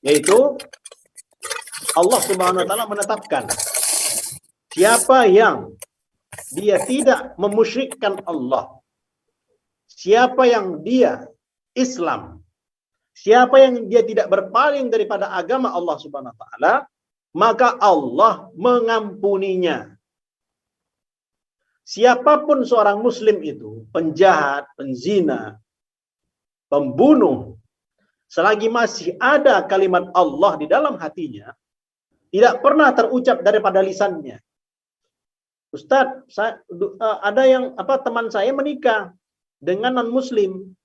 Yaitu Allah Subhanahu wa taala menetapkan siapa yang dia tidak memusyrikkan Allah, siapa yang dia Islam, siapa yang dia tidak berpaling daripada agama Allah Subhanahu wa taala, maka Allah mengampuninya. siapapun seorang muslim itu, penjahat, penzina, pembunuh, selagi masih ada kalimat Allah di dalam hatinya, tidak pernah terucap daripada lisannya. Ustadz, ada yang teman saya menikah dengan non muslim,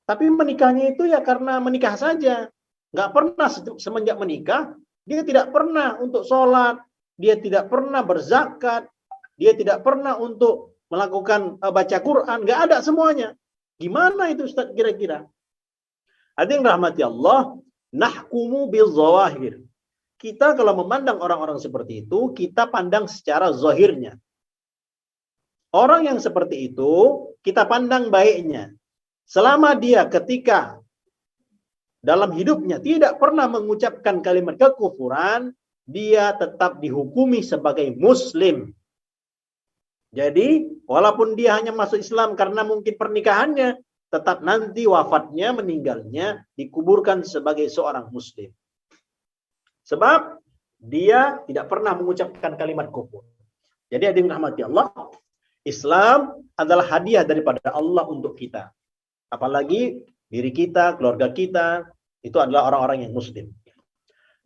tapi menikahnya itu ya karena menikah saja, nggak pernah semenjak menikah dia tidak pernah untuk sholat, dia tidak pernah berzakat, dia tidak pernah untuk melakukan baca Quran, nggak ada semuanya. Gimana itu Ustadz kira-kira? Ada yang rahmati Allah, nahkumu bil zawahir. Kita kalau memandang orang-orang seperti itu, kita pandang secara zahirnya. Orang yang seperti itu, kita pandang baiknya. Selama dia ketika dalam hidupnya tidak pernah mengucapkan kalimat kekufuran, dia tetap dihukumi sebagai muslim. Jadi, walaupun dia hanya masuk Islam karena mungkin pernikahannya, tetap nanti wafatnya, meninggalnya, dikuburkan sebagai seorang muslim. Sebab dia tidak pernah mengucapkan kalimat kufur. Jadi hadirin rahmati Allah, Islam adalah hadiah daripada Allah untuk kita. Apalagi diri kita, keluarga kita, itu adalah orang-orang yang muslim.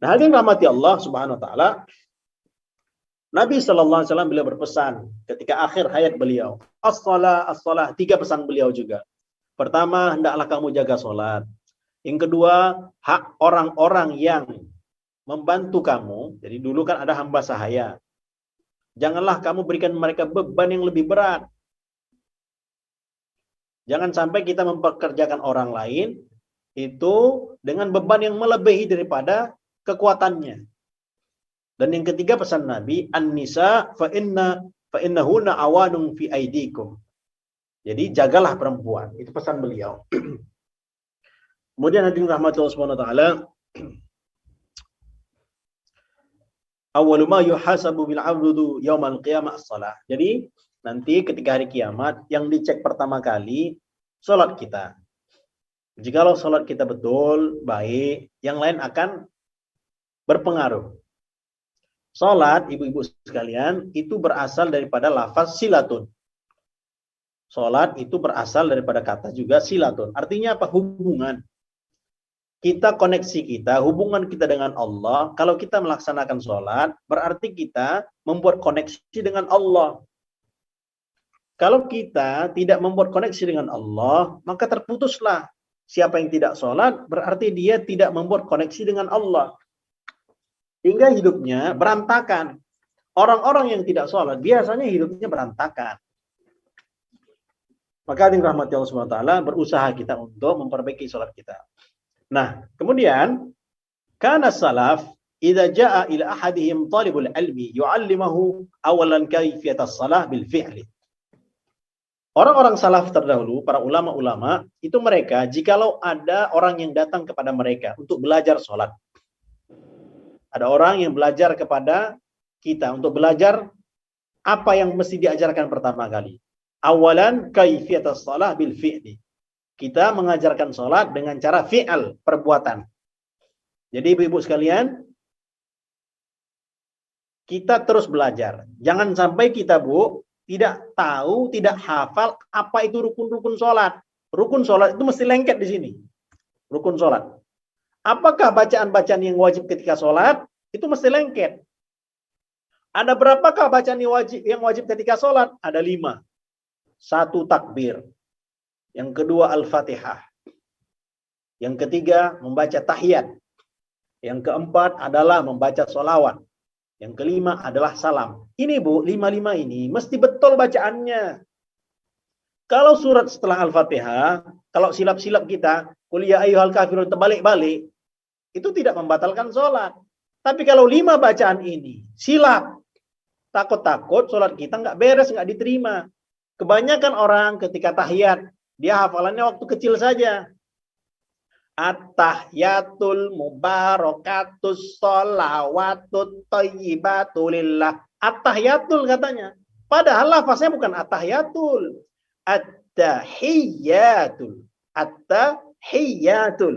Nah, hadirin rahmati Allah subhanahu wa ta'ala, Nabi SAW beliau berpesan ketika akhir hayat beliau, as-salah, as-salah, 3 pesan beliau juga. Pertama, hendaklah kamu jaga sholat. Yang kedua, hak orang-orang yang membantu kamu. Jadi dulu kan ada hamba sahaya. Janganlah kamu berikan mereka beban yang lebih berat. Jangan sampai kita mempekerjakan orang lain itu dengan beban yang melebihi daripada kekuatannya. Dan yang ketiga pesan Nabi, an-nisa fa innahunna awanun fi aidikum. Jadi jagalah perempuan. Itu pesan beliau. Kemudian hadirin rahmatullah subhanahu wa ta'ala, awwalu ma yuhasabu bil 'abdu yaumal qiyamah as-shalah. Jadi nanti ketika hari kiamat yang dicek pertama kali salat kita. Jikalau salat kita betul, baik, yang lain akan berpengaruh. Salat, ibu-ibu sekalian, itu berasal daripada lafaz silatun. Salat itu berasal daripada kata juga silatun. Artinya apa? Hubungan. Kita koneksi kita, hubungan kita dengan Allah, kalau kita melaksanakan sholat, berarti kita membuat koneksi dengan Allah. Kalau kita tidak membuat koneksi dengan Allah, maka terputuslah. Siapa yang tidak sholat, berarti dia tidak membuat koneksi dengan Allah. Hingga hidupnya berantakan. Orang-orang yang tidak sholat, biasanya hidupnya berantakan. Maka hadirin rahmati Allah SWT, berusaha kita untuk memperbaiki sholat kita. Nah, kemudian kana salaf idza jaa ila ahadihim talibul ilmi yu'allimahu awalan kayfiyatas salah bil fi'li. Orang-orang salaf terdahulu, para ulama-ulama, itu mereka jikalau ada orang yang datang kepada mereka untuk belajar salat. Ada orang yang belajar kepada kita untuk belajar apa yang mesti diajarkan pertama kali. Awalan kayfiyatas salah bil fi'li. Kita mengajarkan sholat dengan cara fi'al, perbuatan. Jadi ibu-ibu sekalian, kita terus belajar. Jangan sampai kita, Bu, tidak tahu, tidak hafal apa itu rukun-rukun sholat. Rukun sholat itu mesti lengket di sini. Rukun sholat. Apakah bacaan-bacaan yang wajib ketika sholat? Itu mesti lengket. Ada berapakah bacaan yang wajib ketika sholat? Ada 5. 1 takbir. Yang kedua Al-Fatihah. Yang ketiga membaca tahiyat. Yang keempat adalah membaca sholawat. Yang kelima adalah salam. Ini Bu, 5 ini mesti betul bacaannya. Kalau surat setelah Al-Fatihah, kalau silap-silap kita, qul ya ayyuhal kafirun terbalik-balik, itu tidak membatalkan sholat. Tapi kalau 5 bacaan ini silap, takut-takut sholat kita nggak beres, nggak diterima. Kebanyakan orang ketika tahiyat, dia hafalannya waktu kecil saja. At-tahiyatul mubarakatus sholawatut thayyibatu lillah. At-tahiyatul katanya. Padahal lafaznya bukan at-tahiyatul. At-tahiyatul. At-tahiyatul.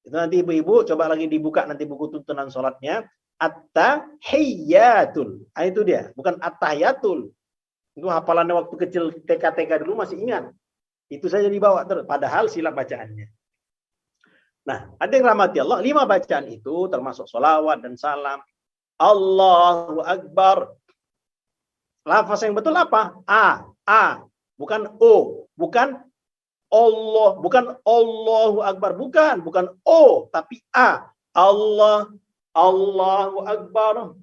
Itu nanti ibu-ibu coba lagi dibuka nanti buku tuntunan sholatnya. At-tahiyatul. Itu dia. Bukan at-tahiyatul. Itu hafalannya waktu kecil TK dulu masih ingat. Itu saja dibawa terus. Padahal silap bacaannya. Nah, ada yang rahmati Allah. 5 bacaan itu termasuk sholawat dan salam. Allahu Akbar. Lafaz yang betul apa? A. Bukan O. Bukan Allah. Bukan Allahu Akbar. Bukan O. Tapi A. Allah. Allahu Akbar.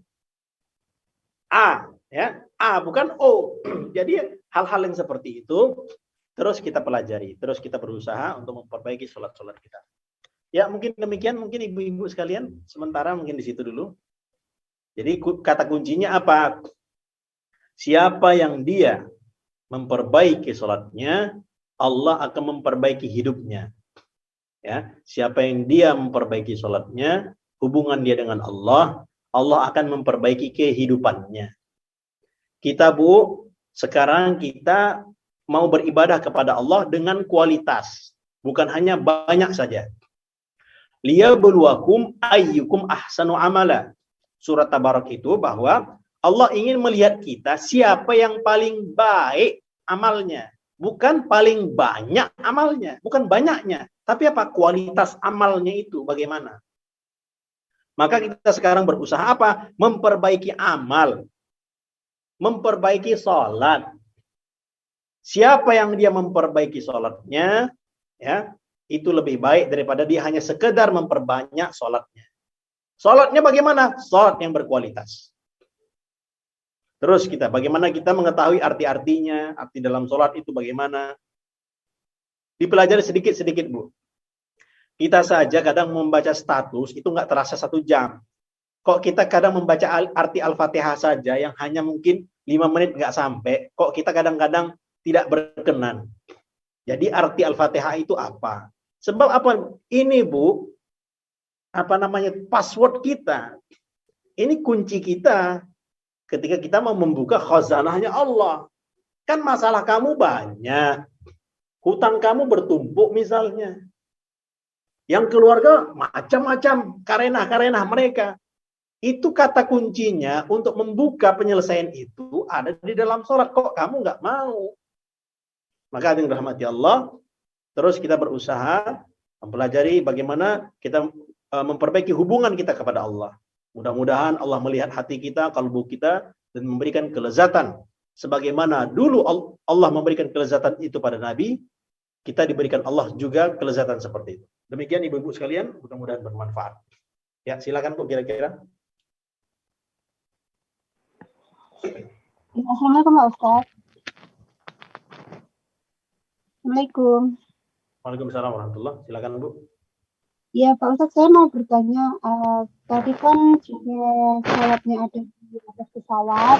A. Ya. A. Bukan O. Jadi hal-hal yang seperti itu terus kita pelajari. Terus kita berusaha untuk memperbaiki sholat-sholat kita. Ya, mungkin demikian. Mungkin ibu-ibu sekalian. Sementara mungkin di situ dulu. Jadi kata kuncinya apa? Siapa yang dia memperbaiki sholatnya, Allah akan memperbaiki hidupnya. Ya, siapa yang dia memperbaiki sholatnya, hubungan dia dengan Allah, Allah akan memperbaiki kehidupannya. Kita Bu, sekarang kita mau beribadah kepada Allah dengan kualitas, bukan hanya banyak saja. Liyabluwakum ayyukum ahsanu amala. Surat Tabarak itu bahwa Allah ingin melihat kita siapa yang paling baik amalnya. Bukan paling banyak amalnya. Bukan banyaknya. Tapi apa? Kualitas amalnya itu bagaimana? Maka kita sekarang berusaha apa? Memperbaiki amal. Memperbaiki sholat. Siapa yang dia memperbaiki sholatnya, ya, itu lebih baik daripada dia hanya sekedar memperbanyak sholatnya. Sholatnya bagaimana? Sholat yang berkualitas. Terus bagaimana kita mengetahui arti-artinya, arti dalam sholat itu bagaimana? Dipelajari sedikit-sedikit, Bu. Kita saja kadang membaca status, itu nggak terasa 1 jam. Kok kita kadang membaca arti Al-Fatihah saja, yang hanya mungkin 5 menit nggak sampai, kok kita kadang-kadang tidak berkenan. Jadi arti Al-Fatihah itu apa? Sebab apa? Ini, Bu, password kita. Ini kunci kita. Ketika kita mau membuka khazanahnya Allah. Kan masalah kamu banyak. Hutang kamu bertumpuk misalnya. Yang keluarga macam-macam. Karenah mereka. Itu kata kuncinya untuk membuka penyelesaian itu ada di dalam sholat. Kok kamu nggak mau? Maka yang dirahmati Allah. Terus kita berusaha mempelajari bagaimana kita memperbaiki hubungan kita kepada Allah. Mudah-mudahan Allah melihat hati kita, kalbu kita, dan memberikan kelezatan. Sebagaimana dulu Allah memberikan kelezatan itu pada Nabi, kita diberikan Allah juga kelezatan seperti itu. Demikian ibu-ibu sekalian, mudah-mudahan bermanfaat. Ya, silakan Bu kira-kira. Assalamualaikum Pak Ustaz. Assalamualaikum. Waalaikumsalam warahmatullahi. Silakan Bu. Ya Pak Ustaz, saya mau bertanya, tadi kan juga sholatnya ada di atas pesawat.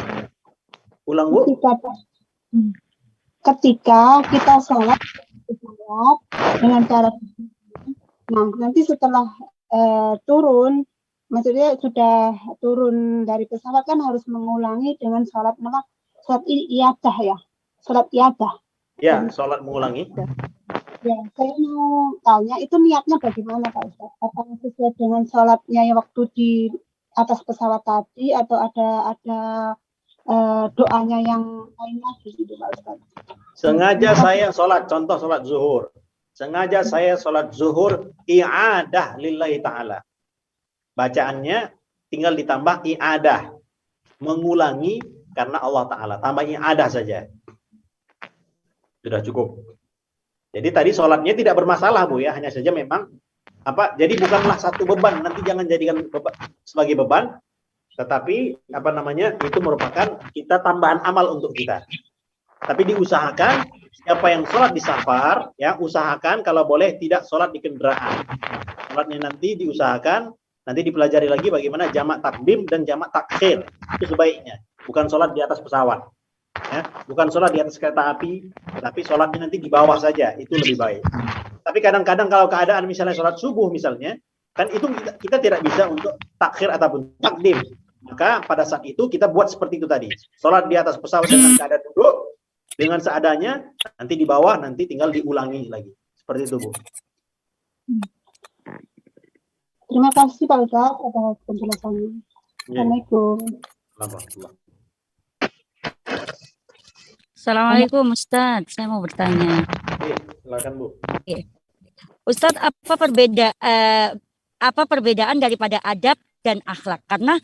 Ulang Bu. Ketika kita sholat di pesawat dengan cara, nah nanti setelah turun, maksudnya sudah turun dari pesawat kan harus mengulangi dengan sholat iyadah ya, sholat iyadah. Ya, sholat mengulangi. Ya, saya mau tanya itu niatnya bagaimana Pak Ustaz? Apakah sesuai dengan sholatnya yang waktu di atas pesawat tadi atau ada doanya yang lain lagi gitu Pak Ustaz? Sengaja saya sholat, contoh sholat zuhur. Sengaja saya sholat zuhur i'adah lillahi ta'ala. Bacaannya tinggal ditambah i'adah. Mengulangi karena Allah Ta'ala. Tambah i'adah saja. Sudah cukup. Jadi tadi sholatnya tidak bermasalah Bu ya, hanya saja memang jadi bukanlah satu beban, nanti jangan jadikan sebagai beban, tetapi itu merupakan kita tambahan amal untuk kita. Tapi diusahakan siapa yang sholat di safar ya, usahakan kalau boleh tidak sholat di kendaraan. Sholatnya nanti diusahakan, nanti dipelajari lagi bagaimana jamak takdim dan jamak takhir, itu sebaiknya, bukan sholat di atas pesawat. Ya, bukan sholat di atas kereta api, tapi sholatnya nanti di bawah saja, itu lebih baik. Tapi kadang-kadang kalau keadaan misalnya sholat subuh misalnya, kan itu kita tidak bisa untuk takhir ataupun takdim. Maka pada saat itu kita buat seperti itu tadi. Sholat di atas pesawat dengan keadaan duduk, dengan seadanya, nanti di bawah, nanti tinggal diulangi lagi. Seperti itu Bu. Terima kasih Pak Ustaz atas penjelasannya. Assalamualaikum. Alhamdulillah. Assalamualaikum Ustadz, saya mau bertanya. Iya, silakan Bu. Ustadz, apa perbedaan daripada adab dan akhlak? Karena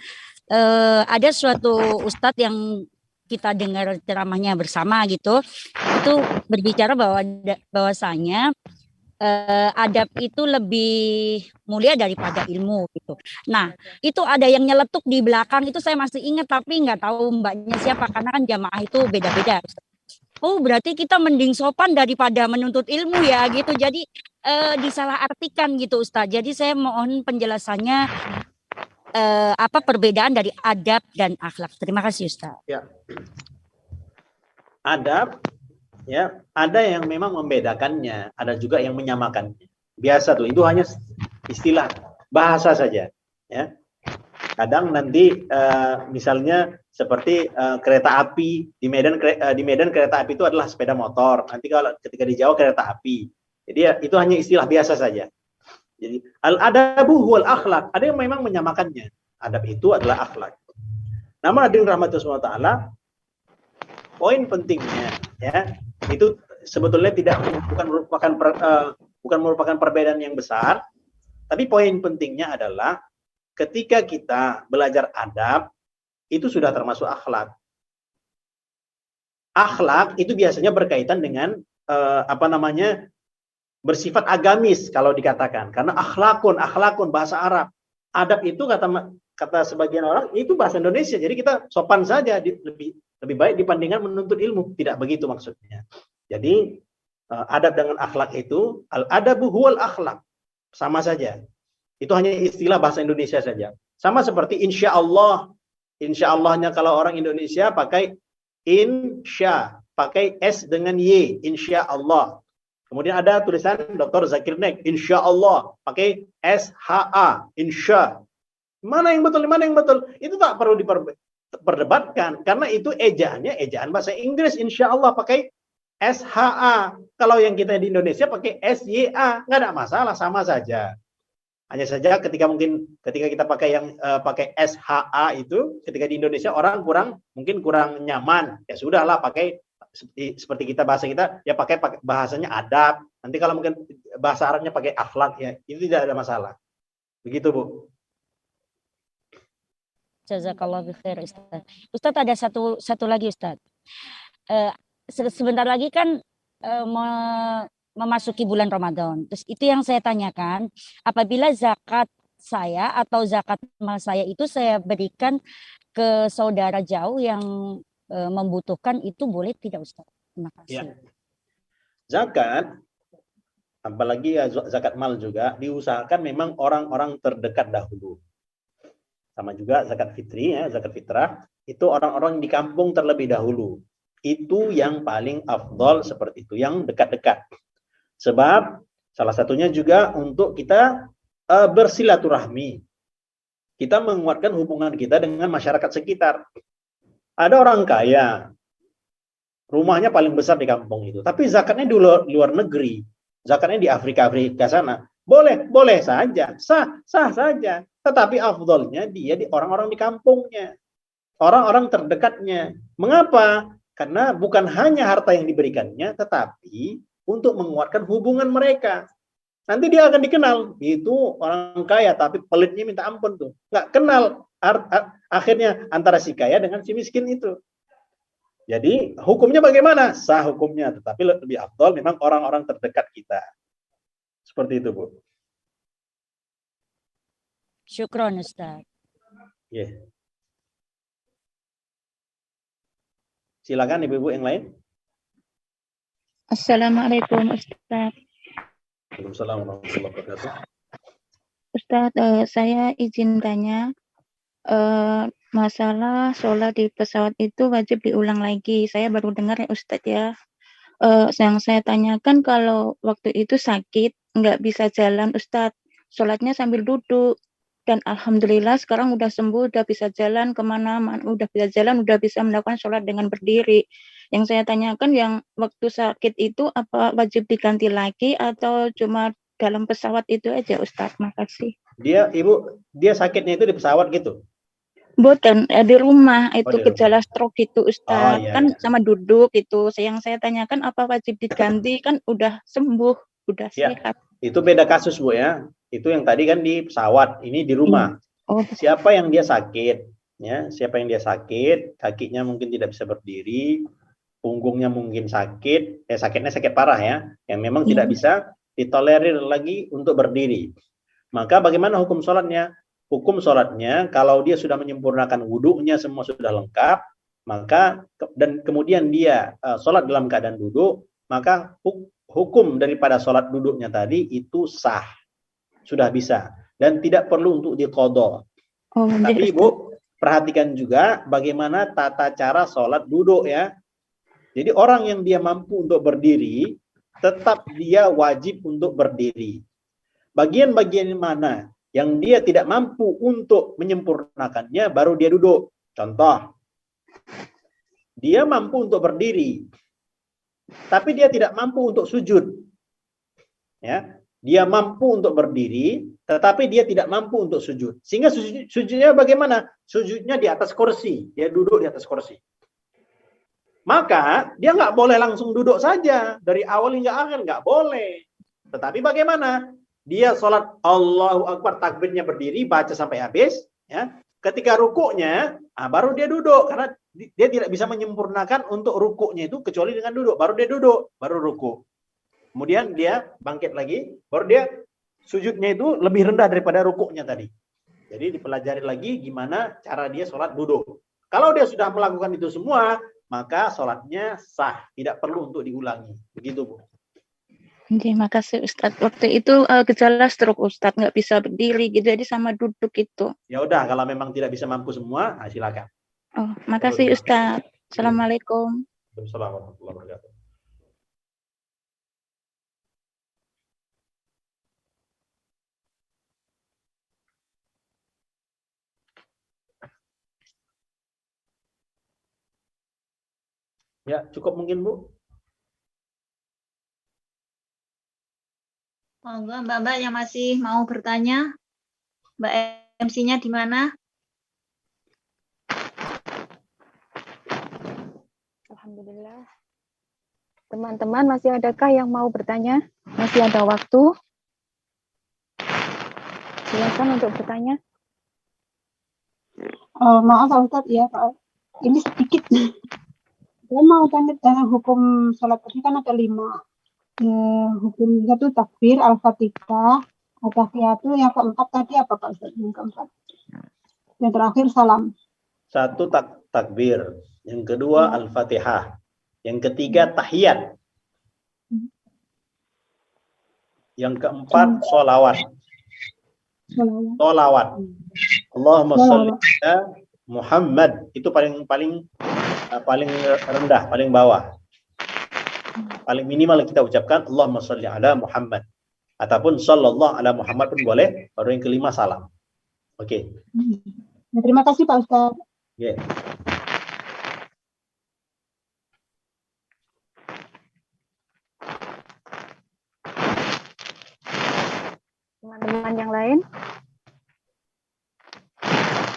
ada suatu Ustadz yang kita dengar ceramahnya bersama gitu, itu berbicara bahwasanya adab itu lebih mulia daripada ilmu gitu. Nah, itu ada yang nyeletuk di belakang itu saya masih ingat tapi nggak tahu mbaknya siapa karena kan jamaah itu beda-beda. Oh, berarti kita mending sopan daripada menuntut ilmu ya gitu. Jadi disalahartikan gitu Ustaz. Jadi saya mohon penjelasannya apa perbedaan dari adab dan akhlak. Terima kasih Ustaz. Ya. Adab, ya, ada yang memang membedakannya, ada juga yang menyamakannya. Biasa tuh, itu hanya istilah bahasa saja, ya. Kadang nanti misalnya seperti kereta api di Medan kereta api itu adalah sepeda motor. Nanti kalau ketika di Jawa kereta api. Jadi ya, itu hanya istilah biasa saja. Jadi al-adabu huwal akhlak. Ada yang memang menyamakannya. Adab itu adalah akhlak. Namun hadirin rahmatus wa ta'ala, poin pentingnya ya, itu sebetulnya bukan merupakan perbedaan yang besar, tapi poin pentingnya adalah ketika kita belajar adab itu sudah termasuk akhlak. Akhlak itu biasanya berkaitan dengan bersifat agamis kalau dikatakan, karena akhlakun bahasa Arab. Adab itu kata sebagian orang itu bahasa Indonesia, jadi kita sopan saja, lebih baik dibandingkan menuntut ilmu. Tidak begitu maksudnya. Jadi adab dengan akhlak itu al-adabu huwal akhlak, sama saja. Itu hanya istilah bahasa Indonesia saja. Sama seperti insya Allah. Insya Allahnya kalau orang Indonesia pakai insya, pakai S dengan Y, insya Allah. Kemudian ada tulisan Dr. Zakir Naik, insya Allah, pakai SHA, insya. Mana yang betul, mana yang betul? Itu tak perlu diperdebatkan, karena itu ejaannya ejaan bahasa Inggris, insya Allah pakai SHA. Kalau yang kita di Indonesia pakai SYA, nggak ada masalah, sama saja. Hanya saja ketika kita pakai yang pakai SHA itu, ketika di Indonesia orang mungkin kurang nyaman, ya sudahlah pakai seperti bahasa kita ya pakai bahasanya adab. Nanti kalau mungkin bahasa Arabnya pakai akhlak, ya itu tidak ada masalah. Begitu Bu. Jazakallah khair Ustaz. Ustaz ada satu lagi Ustaz. Sebentar lagi kan memasuki bulan Ramadan. Terus itu yang saya tanyakan, apabila zakat saya atau zakat mal saya itu saya berikan ke saudara jauh yang membutuhkan, itu boleh tidak Ustaz? Terima kasih. Ya. Zakat, apalagi ya zakat mal juga diusahakan memang orang-orang terdekat dahulu. Sama juga zakat fitri ya, zakat fitrah itu orang-orang di kampung terlebih dahulu. Itu yang paling afdol seperti itu, yang dekat-dekat. Sebab salah satunya juga untuk kita bersilaturahmi. Kita menguatkan hubungan kita dengan masyarakat sekitar. Ada orang kaya, rumahnya paling besar di kampung itu, tapi zakatnya di luar negeri, zakatnya di Afrika sana. Boleh saja, sah saja. Tetapi afdolnya dia di orang-orang di kampungnya, orang-orang terdekatnya. Mengapa? Karena bukan hanya harta yang diberikannya, tetapi untuk menguatkan hubungan mereka. Nanti dia akan dikenal, itu orang kaya, tapi pelitnya minta ampun tuh. Nggak kenal akhirnya antara si kaya dengan si miskin itu. Jadi hukumnya bagaimana? Sah hukumnya, tetapi lebih afdol memang orang-orang terdekat kita. Seperti itu Bu. Syukron Ustaz. Yeah. Silakan ibu-ibu yang lain. Assalamualaikum Ustaz. Waalaikumsalam warahmatullahi wabarakatuh. Ustaz, saya izin tanya, masalah sholat di pesawat itu wajib diulang lagi. Saya baru dengar ya Ustaz ya. Yang saya tanyakan kalau waktu itu sakit, nggak bisa jalan Ustaz, sholatnya sambil duduk. Dan alhamdulillah sekarang udah sembuh, udah bisa jalan kemana-mana, udah bisa melakukan sholat dengan berdiri. Yang saya tanyakan yang waktu sakit itu apa wajib diganti lagi atau cuma dalam pesawat itu aja Ustaz? Makasih. Dia sakitnya itu di pesawat gitu? Boten, di rumah itu di rumah. gejala stroke gitu Ustadz. iya, Kan iya. sama duduk gitu. Yang saya tanyakan apa wajib diganti, kan udah sembuh, udah Ya. sehat. Itu beda kasus Bu ya. Itu yang tadi kan di pesawat, ini di rumah. Oh, Siapa yang dia sakit, ya, siapa yang dia sakit, kakinya mungkin tidak bisa berdiri, punggungnya mungkin sakit, sakitnya sakit parah ya, yang memang tidak bisa ditolerir lagi untuk berdiri. Maka bagaimana hukum sholatnya? Hukum sholatnya, kalau dia sudah menyempurnakan wudhunya, semua sudah lengkap, maka dan kemudian dia sholat dalam keadaan duduk, maka hukum daripada sholat duduknya tadi itu sah, sudah bisa, dan tidak perlu untuk diqadha. Tapi Ibu, perhatikan juga bagaimana tata cara sholat duduk ya. Jadi orang yang dia mampu untuk berdiri, tetap dia wajib untuk berdiri. Bagian-bagian mana yang dia tidak mampu untuk menyempurnakannya, baru dia duduk. Contoh, dia mampu untuk berdiri, tapi dia tidak mampu untuk sujud. Ya, dia mampu untuk berdiri, tetapi dia tidak mampu untuk sujud. Sehingga sujudnya bagaimana? Sujudnya di atas kursi, dia duduk di atas kursi. Maka dia nggak boleh langsung duduk saja dari awal hingga akhir, nggak boleh. Tetapi bagaimana? Dia sholat Allahu Akbar, takbirnya berdiri, baca sampai habis. Ya, ketika rukuknya, baru dia duduk karena dia tidak bisa menyempurnakan untuk rukuknya itu kecuali dengan duduk. Baru dia duduk, baru rukuk. Kemudian dia bangkit lagi, baru dia sujudnya itu lebih rendah daripada rukuknya tadi. Jadi dipelajari lagi gimana cara dia sholat duduk. Kalau dia sudah melakukan itu semua, maka sholatnya sah, tidak perlu untuk diulangi. Begitu Bu. Terima kasih Ustadz. Waktu itu gejala stroke Ustadz, nggak bisa berdiri gitu, jadi sama duduk itu. Ya udah, kalau memang tidak bisa mampu semua, silakan. Oh, makasih Ustadz. Assalamualaikum. Assalamualaikum warahmatullahi wabarakatuh. Ya, cukup mungkin Bu. Monggo Mbak-mbak yang masih mau bertanya. Mbak MC-nya di mana? Alhamdulillah. Teman-teman masih adakah yang mau bertanya? Masih ada waktu? Silakan untuk bertanya. Maaf Pak Ustadz, ya Pak. Ini sedikit. Saya mau tanya tentang hukum sholat tadi kan ada 5. Hukum satu takbir, al-fatihah, at-tahiyatu, yang keempat tadi apa Pak Ustadz? Yang keempat. Yang terakhir salam. Satu takbir, yang kedua al-fatihah, yang ketiga tahiyat, yang keempat sholawat. Sholawat. Allahumma sholli ala Muhammad, itu paling rendah, paling bawah. Paling minimal kita ucapkan Allahumma sholli ala Muhammad. Ataupun sallallahu ala Muhammad pun boleh. Baru yang kelima salam. Oke. Ya, terima kasih Pak Ustadz. Yeah. Teman-teman yang lain?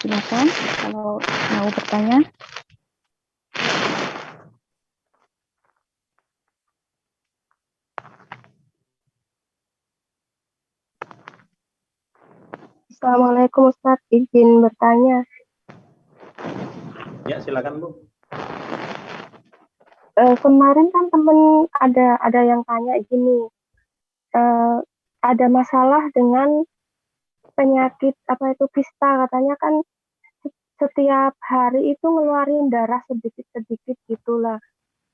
Silakan kalau mau bertanya. Assalamualaikum Ustadz, izin bertanya. Ya, silakan Bu. Kemarin kan temen ada yang tanya gini, ada masalah dengan penyakit apa itu kista, katanya kan setiap hari itu ngeluarin darah sedikit-sedikit gitulah.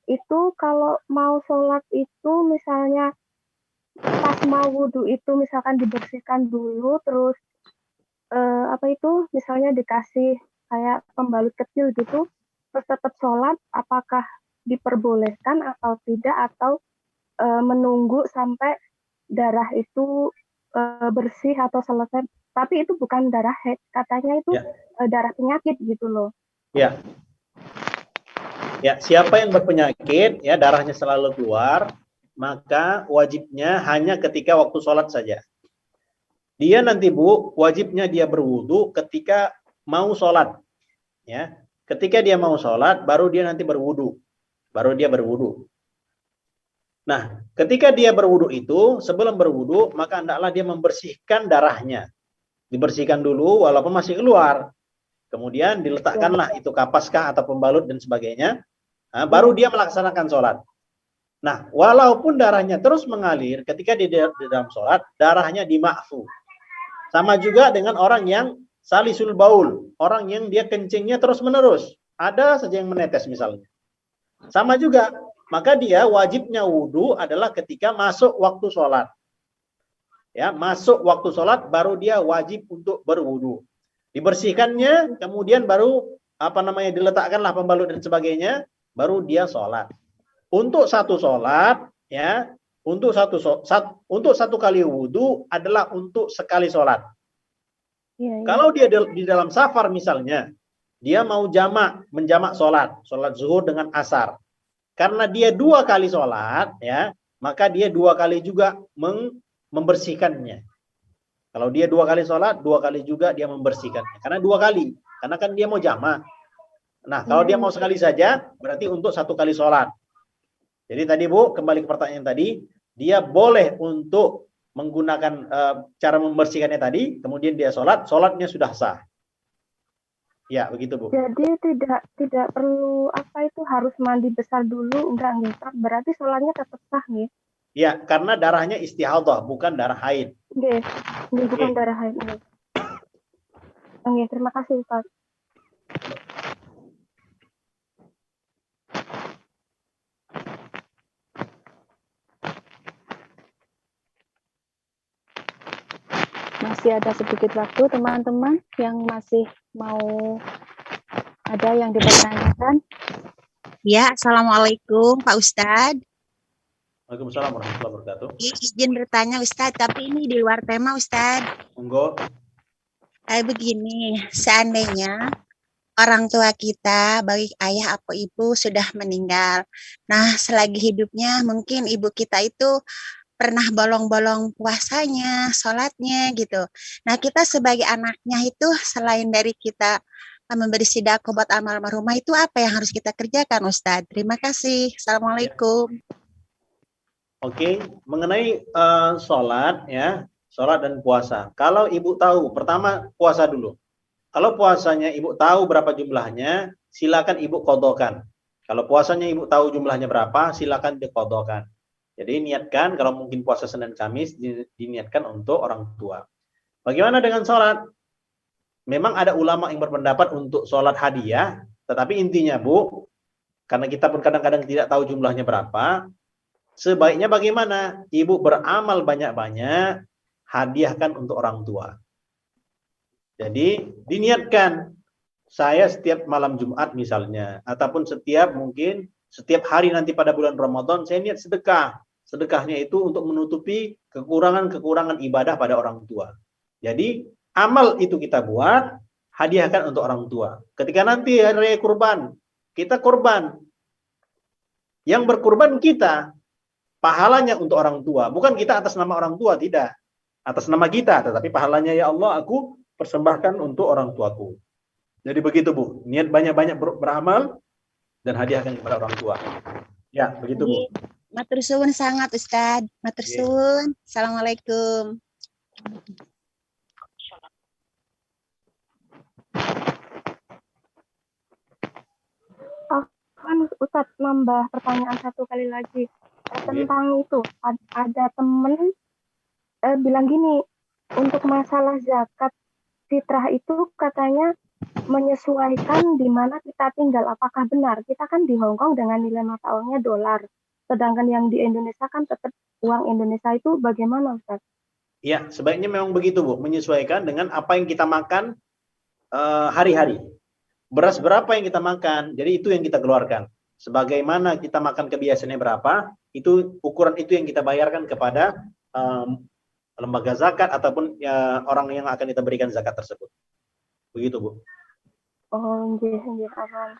Itu kalau mau sholat itu misalnya pas mau wudhu itu misalkan dibersihkan dulu, terus apa itu misalnya dikasih kayak pembalut kecil gitu, terus tetap sholat, apakah diperbolehkan atau tidak, atau menunggu sampai darah itu bersih atau selesai, tapi itu bukan darah haid, katanya itu darah penyakit gitu loh. Ya. Ya, siapa yang berpenyakit ya darahnya selalu keluar, maka wajibnya hanya ketika waktu sholat saja. Dia nanti Bu, wajibnya dia berwudu ketika mau sholat. ya. Ketika dia mau sholat, baru dia nanti berwudu. Baru dia berwudu. Nah, ketika dia berwudu itu, sebelum berwudu, maka hendaklah dia membersihkan darahnya. Dibersihkan dulu walaupun masih keluar. Kemudian diletakkanlah itu kapaskah atau pembalut dan sebagainya. Nah, baru dia melaksanakan sholat. Nah, walaupun darahnya terus mengalir ketika di dalam sholat, darahnya dima'fu. Sama juga dengan orang yang salisul baul, orang yang dia kencingnya terus menerus. Ada saja yang menetes misalnya. Sama juga, maka dia wajibnya wudu adalah ketika masuk waktu sholat. Ya, masuk waktu sholat baru dia wajib untuk berwudu. Dibersihkannya, kemudian baru diletakkanlah pembalut dan sebagainya, baru dia sholat. Untuk satu sholat, ya, untuk satu kali wudu adalah untuk sekali sholat. Kalau dia di dalam safar misalnya, dia mau menjamak sholat zuhur dengan asar. Karena dia 2 kali sholat, ya, maka dia 2 kali juga membersihkannya. Kalau dia 2 kali sholat, 2 kali juga dia membersihkannya. Karena 2 kali, karena kan dia mau jamak. Nah, kalau dia mau sekali saja, berarti untuk 1 kali sholat. Jadi tadi Bu, kembali ke pertanyaan tadi, dia boleh untuk menggunakan cara membersihkannya tadi, kemudian dia sholatnya sudah sah. Ya, begitu Bu. Jadi tidak perlu harus mandi besar dulu, enggak nih. Berarti sholatnya tetap sah nih. Ya, karena darahnya istihadhah, bukan darah haid. Nggih. Bukan darah haid. Nggih, terima kasih Ustaz. Masih ada sedikit waktu teman-teman yang masih mau ada yang dipertanyakan. Ya, Assalamualaikum Pak Ustadz. Waalaikumsalam warahmatullahi wabarakatuh. Izin bertanya Ustadz, tapi ini di luar tema Ustadz. Monggo. Begini, seandainya orang tua kita, baik ayah atau ibu sudah meninggal. Nah, selagi hidupnya mungkin ibu kita itu pernah bolong-bolong puasanya, sholatnya gitu. Nah, kita sebagai anaknya itu selain dari kita memberi sedekah buat almarhumah itu apa yang harus kita kerjakan Ustadz? Terima kasih. Assalamualaikum. Oke, mengenai sholat ya, sholat dan puasa. Kalau ibu tahu, pertama puasa dulu. Kalau puasanya ibu tahu berapa jumlahnya, silakan ibu qodhokan. Kalau puasanya ibu tahu jumlahnya berapa, silakan diqodhokan. Jadi niatkan, kalau mungkin puasa Senin Kamis, diniatkan untuk orang tua. Bagaimana dengan sholat? Memang ada ulama yang berpendapat untuk sholat hadiah, tetapi intinya Bu, karena kita pun kadang-kadang tidak tahu jumlahnya berapa, sebaiknya bagaimana? Ibu beramal banyak-banyak, hadiahkan untuk orang tua. Jadi diniatkan, saya setiap malam Jumat misalnya, ataupun setiap hari nanti pada bulan Ramadan, saya niat sedekah. Sedekahnya itu untuk menutupi kekurangan-kekurangan ibadah pada orang tua. Jadi amal itu kita buat, hadiahkan untuk orang tua. Ketika nanti hari raya kurban, kita kurban. Yang berkurban kita, pahalanya untuk orang tua. Bukan kita atas nama orang tua, tidak. Atas nama kita, tetapi pahalanya ya Allah, aku persembahkan untuk orang tuaku. Jadi begitu Bu, niat banyak-banyak beramal dan hadiahkan kepada orang tua. Ya, begitu Bu. Matur suwun sangat Ustadz. Matur suwun. Assalamualaikum. Kan Ustadz nambah pertanyaan satu kali lagi tentang itu. Ada temen bilang gini, untuk masalah zakat fitrah itu katanya menyesuaikan di mana kita tinggal. Apakah benar? Kita kan di Hong Kong dengan nilai mata uangnya dolar. Sedangkan yang di Indonesia kan tetap uang Indonesia, itu bagaimana Ustaz? Ya, sebaiknya memang begitu Bu, menyesuaikan dengan apa yang kita makan hari-hari. Beras berapa yang kita makan, jadi itu yang kita keluarkan. Sebagaimana kita makan kebiasaannya berapa, itu ukuran itu yang kita bayarkan kepada lembaga zakat ataupun orang yang akan kita berikan zakat tersebut. Begitu Bu. Oh, nggih, aman.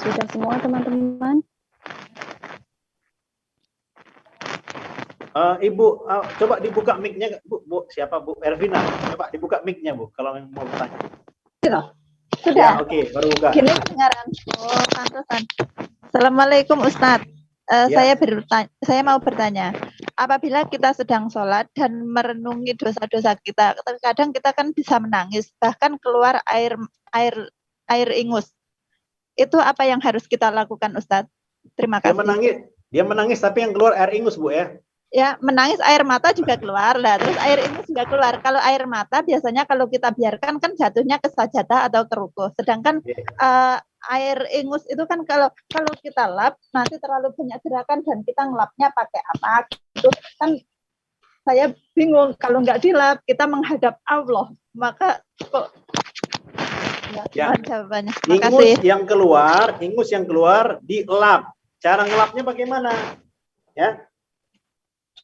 Sudah semua teman-teman? Ibu, coba dibuka mic-nya, Bu. Siapa Bu? Ervina. Coba dibuka mic-nya, Bu, kalau yang mau bertanya. Sudah. Ya, oke, baru buka. Gini kedengaran. Oh, pantesan. Assalamualaikum Ustadz. Ya. Saya mau bertanya, apabila kita sedang sholat dan merenungi dosa-dosa kita, terkadang kita kan bisa menangis, bahkan keluar air ingus. Itu apa yang harus kita lakukan, Ustadz? Terima kasih. Dia menangis tapi yang keluar air ingus, Bu, ya. Ya, menangis air mata juga keluar lah, terus air ingus juga keluar. Kalau air mata biasanya kalau kita biarkan kan jatuhnya ke sajadah atau ke ruko. Sedangkan air ingus itu kan kalau kita lap nanti terlalu banyak gerakan dan kita ngelapnya pakai apa gitu kan, saya bingung. Kalau nggak dilap kita menghadap Allah, maka kok ya. Jawabannya. Ingus yang keluar dilap. Cara ngelapnya bagaimana? Ya.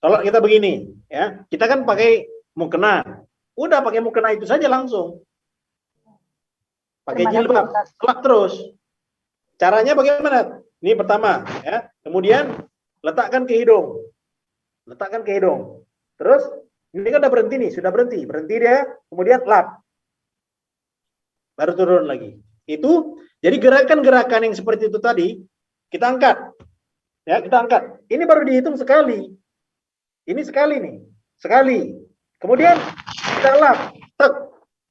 Kalau kita begini, ya, kita kan pakai mukena. Udah pakai mukena itu saja langsung. Pakai jilbab, lap terus. Caranya bagaimana? Ini pertama, ya. Kemudian letakkan ke hidung. Letakkan ke hidung. Terus ini kan udah berhenti nih, sudah berhenti. Berhenti dia, kemudian lap. Baru turun lagi. Itu jadi gerakan-gerakan yang seperti itu tadi kita angkat. Ya, kita angkat. Ini baru dihitung sekali. Ini sekali nih. Sekali. Kemudian kita lap. Tek.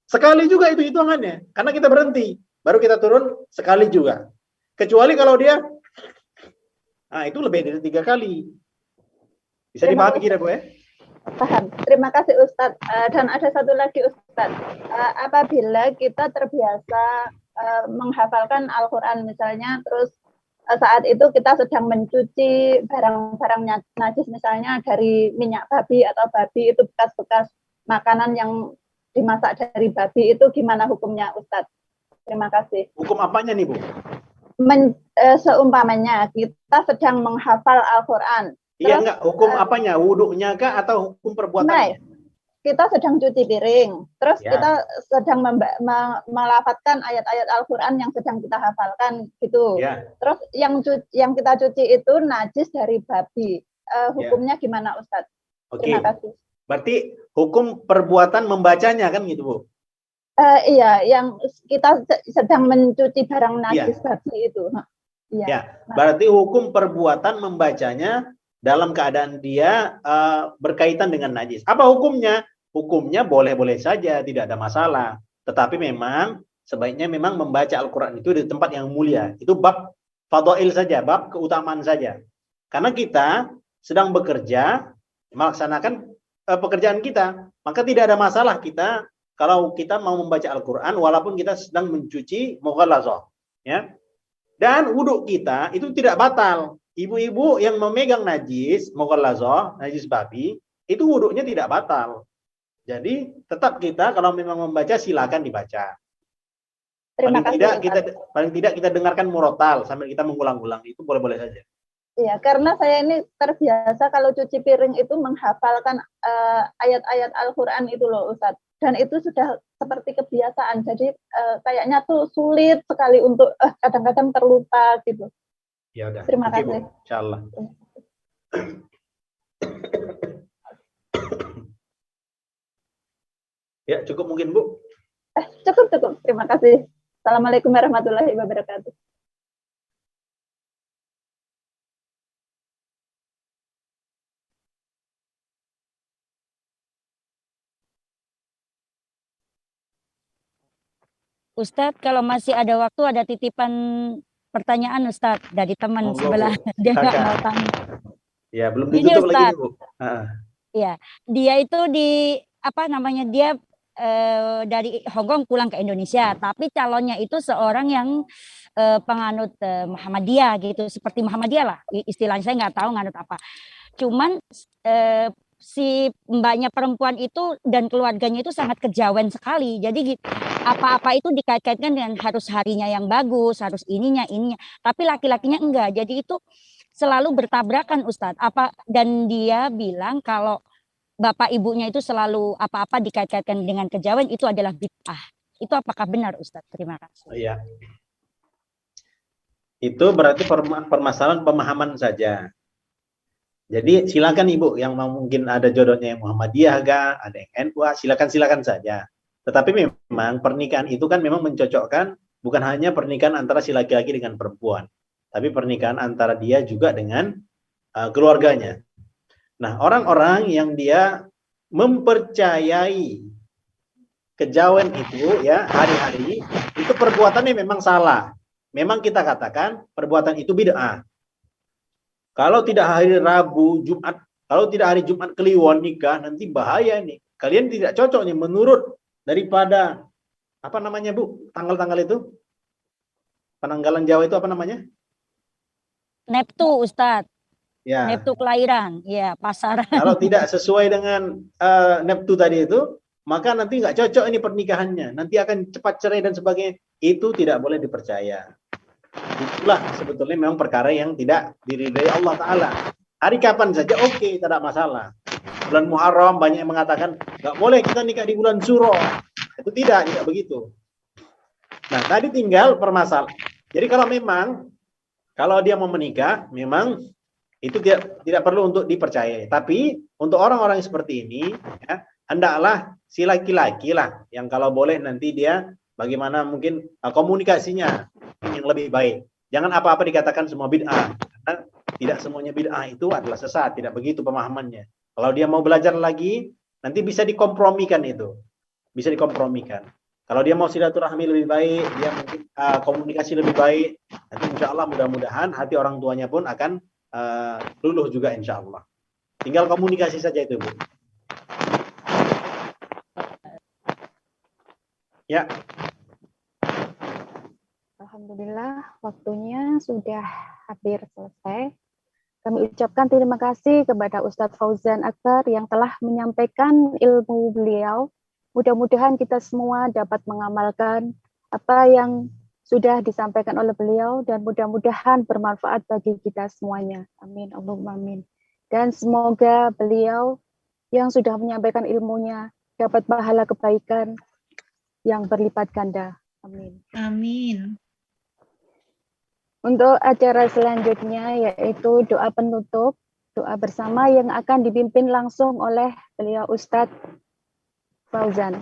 Sekali juga itu hitungannya. Karena kita berhenti. Baru kita turun sekali juga. Kecuali kalau dia itu lebih dari 3 kali. Bisa dipahami kira Bu, ya? Paham. Terima kasih Ustadz. Dan ada satu lagi Ustadz. Apabila kita terbiasa menghafalkan Al-Quran misalnya, terus saat itu kita sedang mencuci barang-barang najis misalnya dari minyak babi atau babi, itu bekas-bekas makanan yang dimasak dari babi, itu gimana hukumnya Ustadz? Terima kasih. Hukum apanya nih Bu? Seumpamanya kita sedang menghafal Al-Quran. Iya enggak, hukum apanya? Wudhunya kah atau hukum perbuatannya? Kita sedang cuci piring, terus kita sedang melafatkan ayat-ayat Al-Quran yang sedang kita hafalkan gitu. Terus yang kita cuci itu najis dari babi. Hukumnya gimana Ustadz? Terima kasih. Berarti hukum perbuatan membacanya kan gitu Bu? Iya, yang kita sedang mencuci barang najis babi itu. Ya, berarti hukum perbuatan membacanya dalam keadaan dia berkaitan dengan najis. Apa hukumnya? Hukumnya boleh-boleh saja, tidak ada masalah. Tetapi memang sebaiknya memang membaca Al-Quran itu di tempat yang mulia. Itu bab fadail saja, bab keutamaan saja. Karena kita sedang bekerja, melaksanakan pekerjaan kita. Maka tidak ada masalah kita kalau kita mau membaca Al-Quran walaupun kita sedang mencuci mughallazah. Ya. Dan wudhu kita itu tidak batal. Ibu-ibu yang memegang najis, mughallazah, najis babi, itu wudhunya tidak batal. Jadi tetap kita kalau memang membaca silakan dibaca. Paling tidak kita dengarkan murotal sambil kita mengulang-ulang, itu boleh-boleh saja. Iya, karena saya ini terbiasa kalau cuci piring itu menghafalkan ayat-ayat Al-Quran itu loh Ustadz. Dan itu sudah seperti kebiasaan. Jadi kayaknya tuh sulit sekali untuk kadang-kadang terlupa gitu. Ya udah. Terima kasih. Insyaallah. Ya, cukup mungkin Bu. Cukup. Terima kasih. Assalamualaikum warahmatullahi wabarakatuh. Ustadz, kalau masih ada waktu, ada titipan pertanyaan Ustadz dari teman sebelah. Dia nggak mau tanya. Ya, belum ditutup lagi nih Bu. Iya, dia itu dia dari Hong Kong pulang ke Indonesia, tapi calonnya itu seorang yang penganut Muhammadiyah gitu, seperti Muhammadiyah lah istilahnya, saya nggak tahu nganut apa. Cuman si mbaknya perempuan itu dan keluarganya itu sangat kejawen sekali. Jadi apa-apa itu dikait-kaitkan dengan harus harinya yang bagus, harus ininya. Tapi laki-lakinya enggak. Jadi itu selalu bertabrakan Ustadz. Dan dia bilang kalau bapak ibunya itu selalu apa-apa dikait-kaitkan dengan kejawen, itu adalah bid'ah. Itu apakah benar Ustadz? Terima kasih. Iya. Itu berarti permasalahan pemahaman saja. Jadi silakan Ibu yang mungkin ada jodohnya yang Muhammadiyah kah, ada yang NU, silakan saja. Tetapi memang pernikahan itu kan memang mencocokkan bukan hanya pernikahan antara si laki-laki dengan perempuan, tapi pernikahan antara dia juga dengan keluarganya. Nah, orang-orang yang dia mempercayai kejawen itu ya hari-hari itu perbuatannya memang salah. Memang kita katakan perbuatan itu bid'ah. Kalau tidak hari Rabu, Jumat, kalau tidak hari Jumat Kliwon nikah nanti bahaya nih. Kalian tidak cocok nih menurut daripada apa namanya Bu? Tanggal-tanggal itu? Penanggalan Jawa itu apa namanya? Neptu Ustadz. Ya. Neptu kelahiran, ya pasaran. Kalau tidak sesuai dengan Neptu tadi itu, maka nanti nggak cocok ini pernikahannya. Nanti akan cepat cerai dan sebagainya. Itu tidak boleh dipercaya. Itulah sebetulnya memang perkara yang tidak diridhai Allah Ta'ala. Hari kapan saja oke, tidak masalah. Bulan Muharram banyak yang mengatakan nggak boleh kita nikah di bulan Suro. Itu tidak begitu. Nah tadi tinggal permasalahan. Jadi kalau dia mau menikah, memang itu tidak perlu untuk dipercayai. Tapi untuk orang-orang seperti ini, ya, hendaklah si laki-laki lah yang kalau boleh nanti dia bagaimana mungkin komunikasinya yang lebih baik. Jangan apa-apa dikatakan semua bid'ah. Karena tidak semuanya bid'ah itu adalah sesat, tidak begitu pemahamannya. Kalau dia mau belajar lagi, nanti bisa dikompromikan itu. Bisa dikompromikan. Kalau dia mau silaturahmi lebih baik, dia mungkin komunikasi lebih baik, nanti insya Allah mudah-mudahan hati orang tuanya pun akan luluh juga insya Allah. Tinggal komunikasi saja itu Bu. Ya. Alhamdulillah waktunya sudah hampir selesai. Kami ucapkan terima kasih kepada Ustadz Fauzan Akbar yang telah menyampaikan ilmu beliau. Mudah-mudahan kita semua dapat mengamalkan apa yang sudah disampaikan oleh beliau dan mudah-mudahan bermanfaat bagi kita semuanya. Amin. Allahumma amin. Dan semoga beliau yang sudah menyampaikan ilmunya dapat pahala kebaikan yang berlipat ganda. Amin. Amin. Untuk acara selanjutnya yaitu doa penutup, doa bersama yang akan dipimpin langsung oleh beliau Ustadz Fauzan.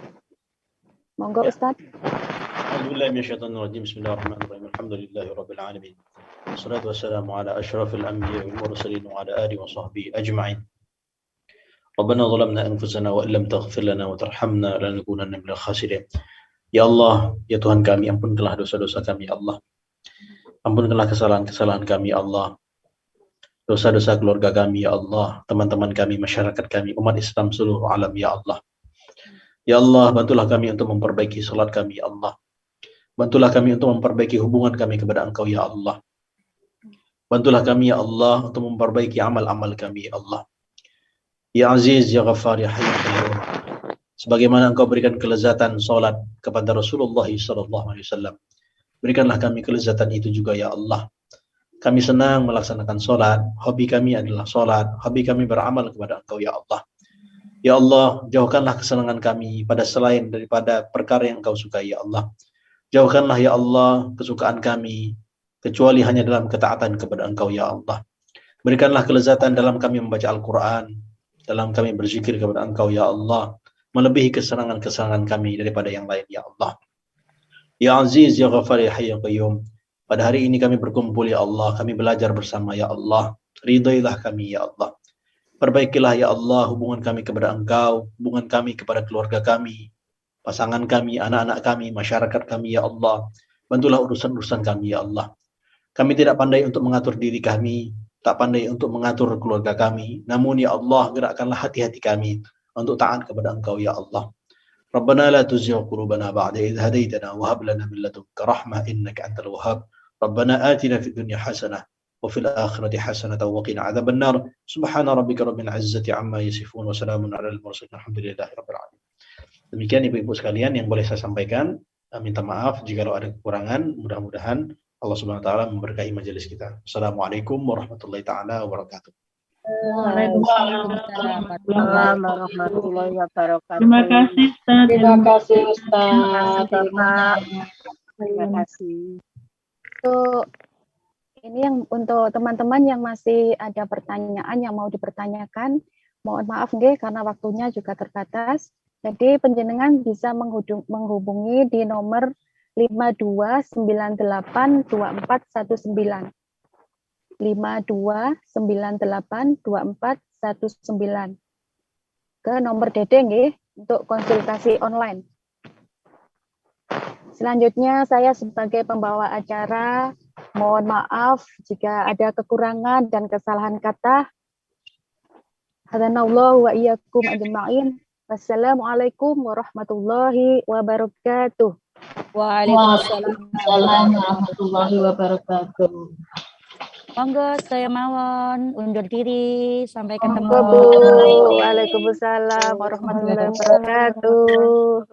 Monggo Ustadz. Alhamdulillah minasyaitonirrajim. Bismillahirrahmanirrahim. Alhamdulillahirabbil alamin. Wassalatu wassalamu ala asyrafil anbiya'i wal mursalin wa ala alihi wa sahbihi ajma'in. Rabbana zalamna anfusana wa illam taghfir lana wa tarhamna lanakunanna minal khasirin. Ya Allah, ya Tuhan kami, ampunkanlah dosa-dosa kami ya Allah. Ampunkanlah kesalahan-kesalahan kami ya Allah. Dosa-dosa keluarga kami ya Allah, teman-teman kami, masyarakat kami, umat Islam seluruh alam ya Allah. Ya Allah, bantulah kami untuk memperbaiki salat kami ya Allah. Bantulah kami untuk memperbaiki hubungan kami kepada Engkau ya Allah. Bantulah kami ya Allah untuk memperbaiki amal-amal kami ya Allah. Ya Aziz, Ya Ghaffar, Ya Hayy, Ya Qayyum. Sebagaimana Engkau berikan kelezatan salat kepada Rasulullah SAW, berikanlah kami kelezatan itu juga ya Allah. Kami senang melaksanakan salat, hobi kami adalah salat, hobi kami beramal kepada Engkau ya Allah. Ya Allah, jauhkanlah kesenangan kami pada selain daripada perkara yang Engkau sukai ya Allah. Jauhkanlah ya Allah kesukaan kami kecuali hanya dalam ketaatan kepada Engkau ya Allah. Berikanlah kelezatan dalam kami membaca Al-Quran, dalam kami berzikir kepada Engkau ya Allah, melebihi kesenangan-kesenangan kami daripada yang lain ya Allah. Ya Aziz, Ya Ghaffar, Ya Hayy, Ya Qayyum. Pada hari ini kami berkumpul ya Allah, kami belajar bersama ya Allah. Ridailah kami ya Allah. Perbaikilah ya Allah hubungan kami kepada Engkau, hubungan kami kepada keluarga kami, pasangan kami, anak-anak kami, masyarakat kami ya Allah. Bantulah urusan-urusan kami ya Allah. Kami tidak pandai untuk mengatur diri kami, tak pandai untuk mengatur keluarga kami. Namun ya Allah, gerakkanlah hati-hati kami untuk taat kepada Engkau ya Allah. Rabbana la tuzigh qulubana ba'da idh hadaitana wa hab lana min ladunka rahmah innaka antal wahhab. Rabbana atina fid dunya hasanah wa fil akhirati hasanah wa qina adzaban nar. Subhana rabbika rabbil izzati amma yasifun wa salamun alal mursalin. Alhamdulillahi rabbil alamin. Demikian Ibu-ibu sekalian yang boleh saya sampaikan. Minta maaf jika ada kekurangan. Mudah-mudahan Allah Subhanahu wa taala memberkahi majelis kita. Assalamualaikum warahmatullahi taala wabarakatuh. Waalaikumsalam warahmatullahi wabarakatuh. Terima kasih Ustaz. Terima kasih Ustaz. Terima kasih. Untuk Ini yang untuk teman-teman yang masih ada pertanyaan yang mau dipertanyakan, mohon maaf nggih karena waktunya juga terbatas. Jadi penjenengan bisa menghubungi di nomor 52982419. 52982419 ke nomor Dede nggih untuk konsultasi online. Selanjutnya saya sebagai pembawa acara mohon maaf jika ada kekurangan dan kesalahan kata. Hadanallahu wa iyyakum ajma'in. Wassalamualaikum warahmatullahi wabarakatuh. Waalaikumsalam warahmatullahi wabarakatuh. Monggo saya mawon undur diri sampai ketemu. Monggo Bu. Waalaikumsalam warahmatullahi wabarakatuh.